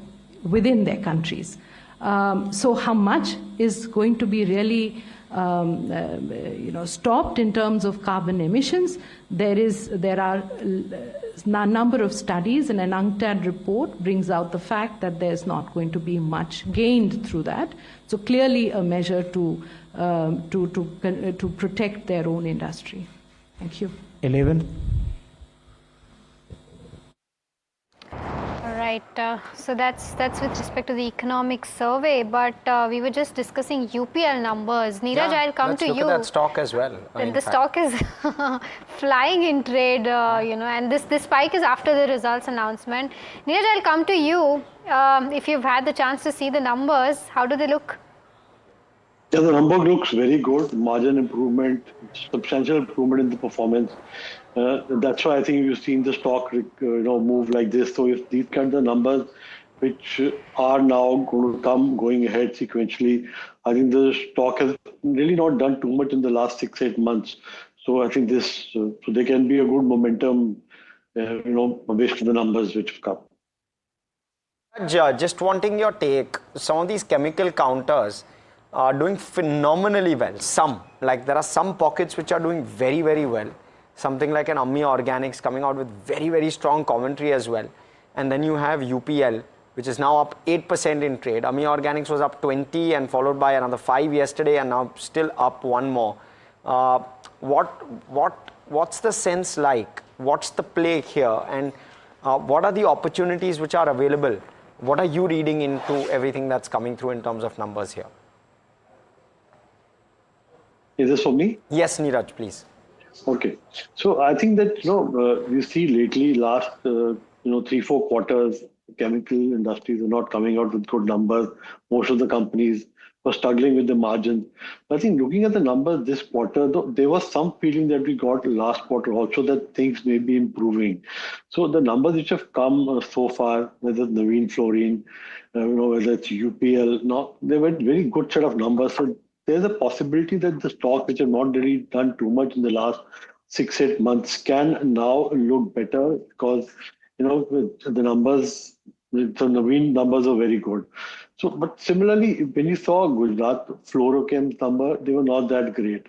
within their countries. So how much is going to be really stopped in terms of carbon emissions? There are a number of studies, and an UNCTAD report brings out the fact that there's not going to be much gained through that. So clearly a measure to protect their own industry. Thank you. 11. Right, so that's with respect to the economic survey, but we were just discussing UPL numbers. Neeraj, I'll come to you. Let's look at that stock as well. The stock is flying in trade, and this spike is after the results announcement. Neeraj, I'll come to you. If you've had the chance to see the numbers, how do they look? Yeah, the number looks very good. Margin improvement, substantial improvement in the performance. That's why I think you've seen the stock, move like this. So if these kinds of numbers, which are now going ahead sequentially, I think the stock has really not done too much in the last 6-8 months. So I think so there can be a good momentum, based on the numbers which have come. Just wanting your take. Some of these chemical counters are doing phenomenally well. There are some pockets which are doing very, very well. Something like an Ami Organics coming out with very, very strong commentary as well. And then you have UPL which is now up 8% in trade. AMI Organics was up 20 and followed by another 5 yesterday, and now still up one more. What's the sense like? What's the play here? And what are the opportunities which are available? What are you reading into everything that's coming through in terms of numbers here? Is this for me? Yes, Neeraj, please. Okay. So I think that, you see lately last, 3-4 quarters, chemical industries are not coming out with good numbers. Most of the companies were struggling with the margins. I think looking at the numbers this quarter, there was some feeling that we got last quarter also that things may be improving. So the numbers which have come so far, whether it's Navin Fluorine, whether it's UPL, they were very good set of numbers. So there's a possibility that the stock, which have not really done too much in the last 6-8 months, can now look better because, the numbers, the Navin numbers are very good. So, but similarly, when you saw Gujarat Fluorochem's number, they were not that great.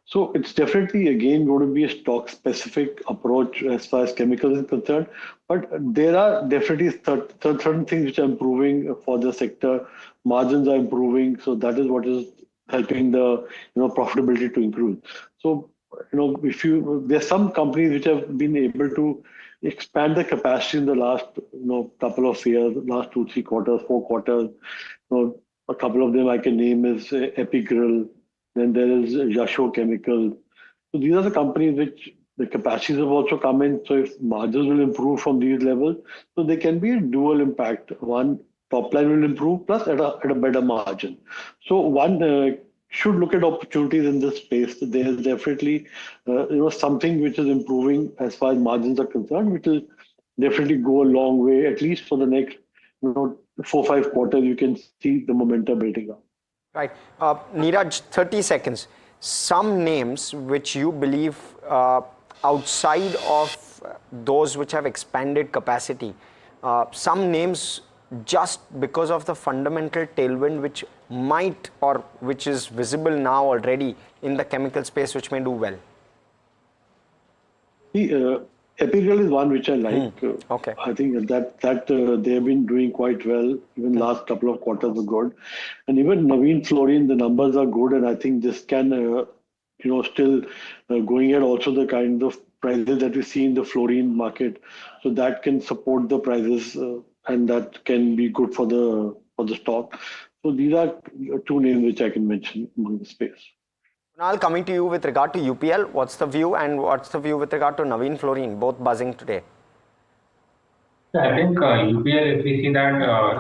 So it's definitely, again, going to be a stock-specific approach as far as chemicals is concerned. But there are definitely certain things which are improving for the sector. Margins are improving. So that is what is helping the profitability to improve. So, there's some companies which have been able to expand the capacity in the last couple of years, last 2-3 quarters, 4 quarters. A couple of them I can name is Epigrill, then there is Yasho Chemical. So these are the companies which the capacities have also come in. So if margins will improve from these levels, so there can be a dual impact. One, top line will improve, plus at a better margin. So one should look at opportunities in this space. There is definitely something which is improving as far as margins are concerned, which will definitely go a long way, at least for the next 4-5 quarters. You can see the momentum building up. Right. Neeraj, 30 seconds. Some names which you believe outside of those which have expanded capacity, some names just because of the fundamental tailwind which might or which is visible now already in the chemical space which may do well? Epigrill is one which I like. Okay. I think that they have been doing quite well. Even last couple of quarters were good. And even Navin Fluorine, the numbers are good. And I think this can, still going at also the kind of prices that we see in the fluorine market. So that can support the prices and that can be good for the stock. So these are two names which I can mention among the space. Now, coming to you with regard to UPL, what's the view and what's the view with regard to Navin Fluorine, both buzzing today? I think UPL, if we see that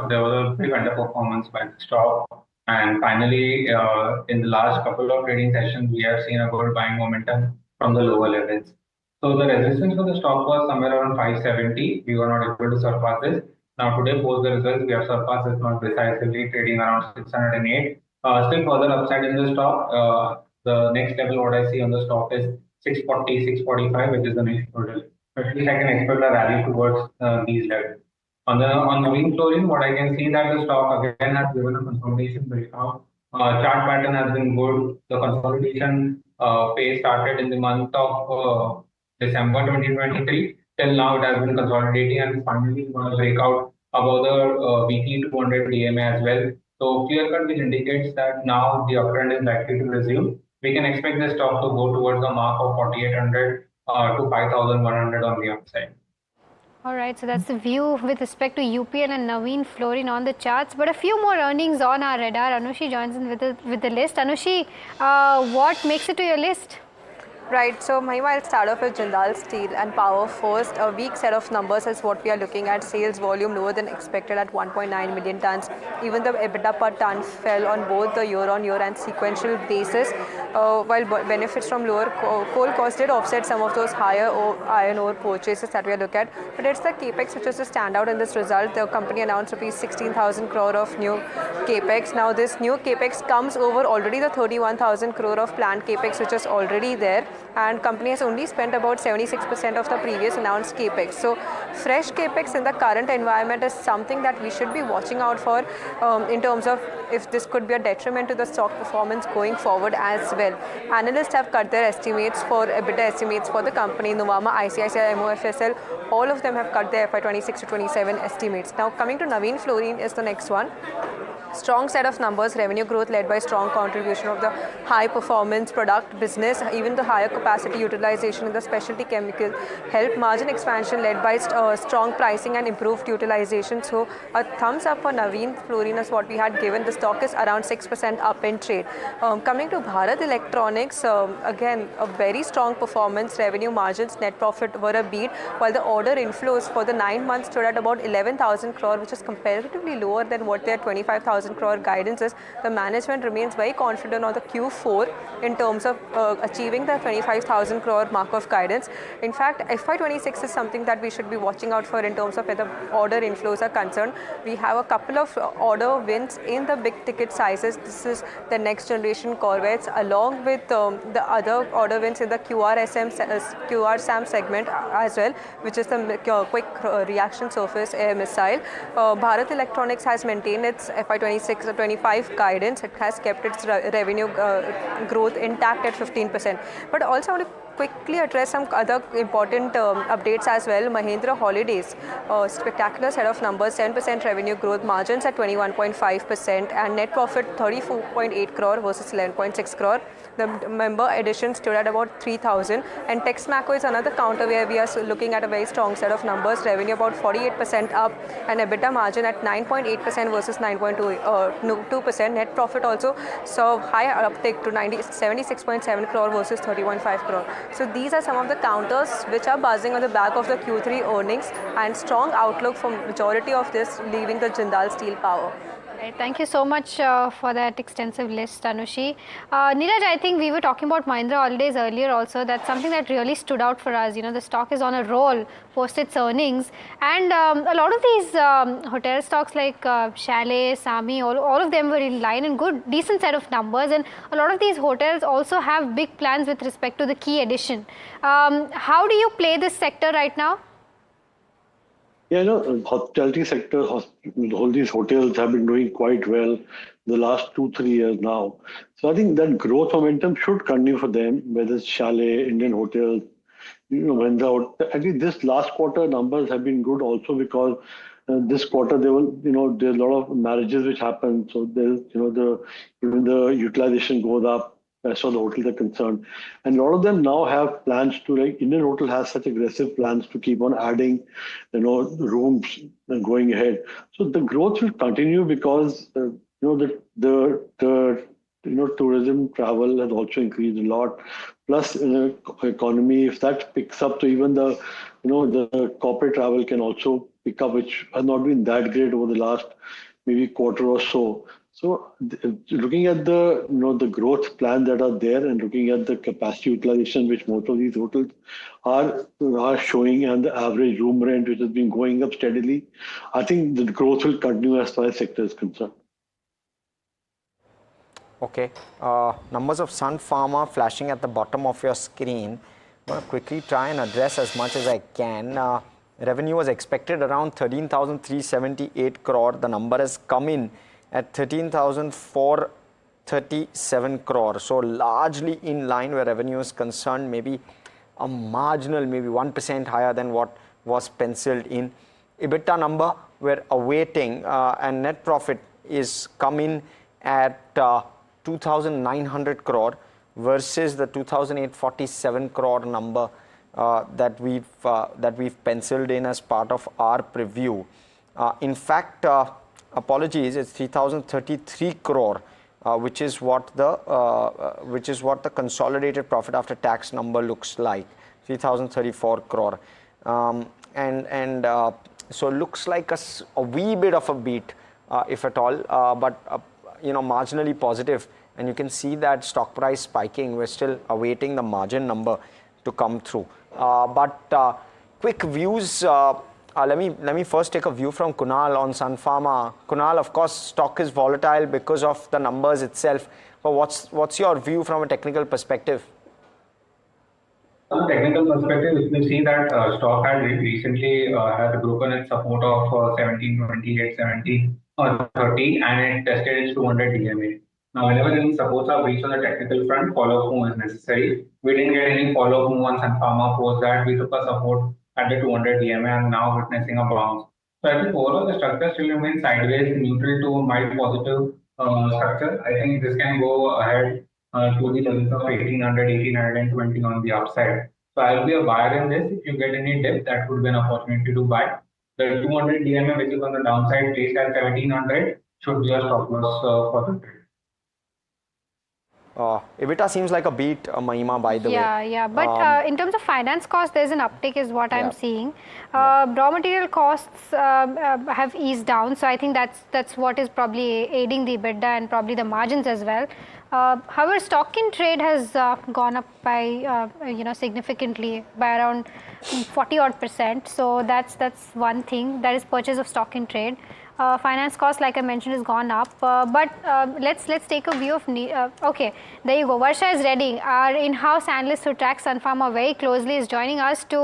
there was a big underperformance by the stock, and finally in the last couple of trading sessions, we have seen a good buying momentum from the lower levels. So the resistance for the stock was somewhere around 570. We were not able to surpass this. Now today, post the results, we have surpassed this one decisively, trading around 608. Still further upside in the stock. The next level what I see on the stock is 640, 645, which is the next level. At least I can expect a rally towards these levels. On Navin Fluorine, what I can see that the stock again has given a consolidation breakout. Chart pattern has been good. The consolidation phase started in the month of December 2023. Till now, it has been consolidating and finally going to break out above the weekly 200 DMA as well. So clear cut, which indicates that now the uptrend is likely to resume. We can expect the stock to go towards the mark of 4,800 to 5,100 on the upside. All right, so that's the view with respect to UPL and Navin Fluorine on the charts. But a few more earnings on our radar. Anushi joins in with the list. Anushi, what makes it to your list? Right, so Mahima, I'll start off with Jindal Steel and Power first. A weak set of numbers is what we are looking at. Sales volume lower than expected at 1.9 million tons. Even the EBITDA per ton fell on both the year-on-year and sequential basis, while benefits from lower coal cost did offset some of those higher iron ore purchases that we are looking at. But it's the capex which is a standout in this result. The company announced rupees 16,000 crore of new capex. Now this new capex comes over already the 31,000 crore of planned capex which is already there. And company has only spent about 76% of the previous announced capex. So fresh capex in the current environment is something that we should be watching out for in terms of if this could be a detriment to the stock performance going forward as well. Analysts have cut their estimates for EBITDA estimates for the company, Nuvama, ICICI, MOFSL, all of them have cut their FY26 to 27 estimates. Now coming to Navin Fluorine is the next one. Strong set of numbers, revenue growth led by strong contribution of the high performance product business, even the higher capacity utilization in the specialty chemical helped margin expansion led by strong pricing and improved utilization. So a thumbs up for Navin Fluorine is what we had given. The stock is around 6% up in trade. Coming to Bharat Electronics, again a very strong performance, revenue margins, net profit were a beat, while the order inflows for the 9 months stood at about 11,000 crore, which is comparatively lower than what their 25,000 crore guidance is. The management remains very confident on the Q4 in terms of achieving the 25,000 crore mark of guidance. In fact, FY26 is something that we should be watching out for in terms of where the order inflows are concerned. We have a couple of order wins in the big ticket sizes. This is the next generation Corvettes along with the other order wins in the QRSAM segment as well, which is the quick reaction surface air missile. Bharat Electronics has maintained its FY26 or 25 guidance. It has kept its revenue growth intact at 15%. But also I want to quickly address some other important updates as well. Mahindra Holidays, spectacular set of numbers, 10% revenue growth, margins at 21.5% and net profit 34.8 crore versus 11.6 crore. The member addition stood at about 3,000, and Texmaco is another counter where we are looking at a very strong set of numbers, revenue about 48% up and EBITDA margin at 9.8% versus 9.2%. Net profit also saw higher uptick to 76.7 crore versus 30.5 crore. So these are some of the counters which are buzzing on the back of the Q3 earnings and strong outlook for majority of this leaving the Jindal Steel Power. Right, thank you so much for that extensive list, Tanushi. Neeraj, I think we were talking about Mahindra Holidays earlier also. That's something that really stood out for us. You know, the stock is on a roll post its earnings, and a lot of these hotel stocks like Chalet, Sami, all of them were in line and good, decent set of numbers. And a lot of these hotels also have big plans with respect to the key addition. How do you play this sector right now? Yeah, hospitality sector, all these hotels have been doing quite well the last 2-3 years now. So I think that growth momentum should continue for them, whether it's Chalet, Indian Hotels, actually this last quarter numbers have been good also because this quarter there were, there's a lot of marriages which happened. So there's, even the utilization goes up as far as the hotels are concerned. And a lot of them now have plans to, like Indian Hotel has such aggressive plans to keep on adding, rooms going ahead. So the growth will continue because, tourism travel has also increased a lot. Plus, economy, if that picks up, so even the corporate travel can also pick up, which has not been that great over the last maybe quarter or so. So looking at the growth plan that are there and looking at the capacity utilization, which most of these hotels are showing, and the average room rent, which has been going up steadily, I think the growth will continue as far as sector is concerned. Okay, numbers of Sun Pharma flashing at the bottom of your screen. I'm going to quickly try and address as much as I can. Revenue was expected around 13,378 crore. The number has come in at 13,437 crore. So largely in line where revenue is concerned, maybe a marginal, maybe 1% higher than what was penciled in. EBITDA number we're awaiting, and net profit is coming at 2,900 crore versus the 2,847 crore number that we've penciled in as part of our preview. In fact, apologies, it's 3,033 crore, which is what the consolidated profit after tax number looks like, 3,034 crore, so looks like a wee bit of a beat, if at all, but marginally positive, and you can see that stock price spiking. We're still awaiting the margin number to come through, but quick views. Let me first take a view from Kunal on Sun Pharma. Kunal, of course, stock is volatile because of the numbers itself. But what's your view from a technical perspective? From a technical perspective, if you see that stock had recently had broken its support of 1728, 70 or 30, and it tested its 200 DMA. Now, whenever any supports are breached on the technical front, follow-up move is necessary. We didn't get any follow-up move on Sun Pharma post that. We took a support at the 200 DMA and now witnessing a bounce. So I think overall the structure still remains sideways, neutral to mild positive structure. I think this can go ahead to the levels of 1800, 1820 on the upside. So I'll be a buyer in this. If you get any dip, that would be an opportunity to buy. The 200 DMA, which is on the downside, placed at 1700, should be a stop loss for the trade. EBITDA seems like a beat, Mahima, by the way. Yeah. But in terms of finance cost, there's an uptick is what I'm seeing. Raw material costs have eased down. So I think that's what is probably aiding the EBITDA and probably the margins as well. However, stock in trade has gone up by, significantly by around 40-odd%. So that's one thing. That is purchase of stock in trade. Finance cost, like I mentioned, has gone up. But let's take a view of. Okay, there you go. Varsha is ready. Our in-house analyst who tracks Sun Pharma very closely is joining us to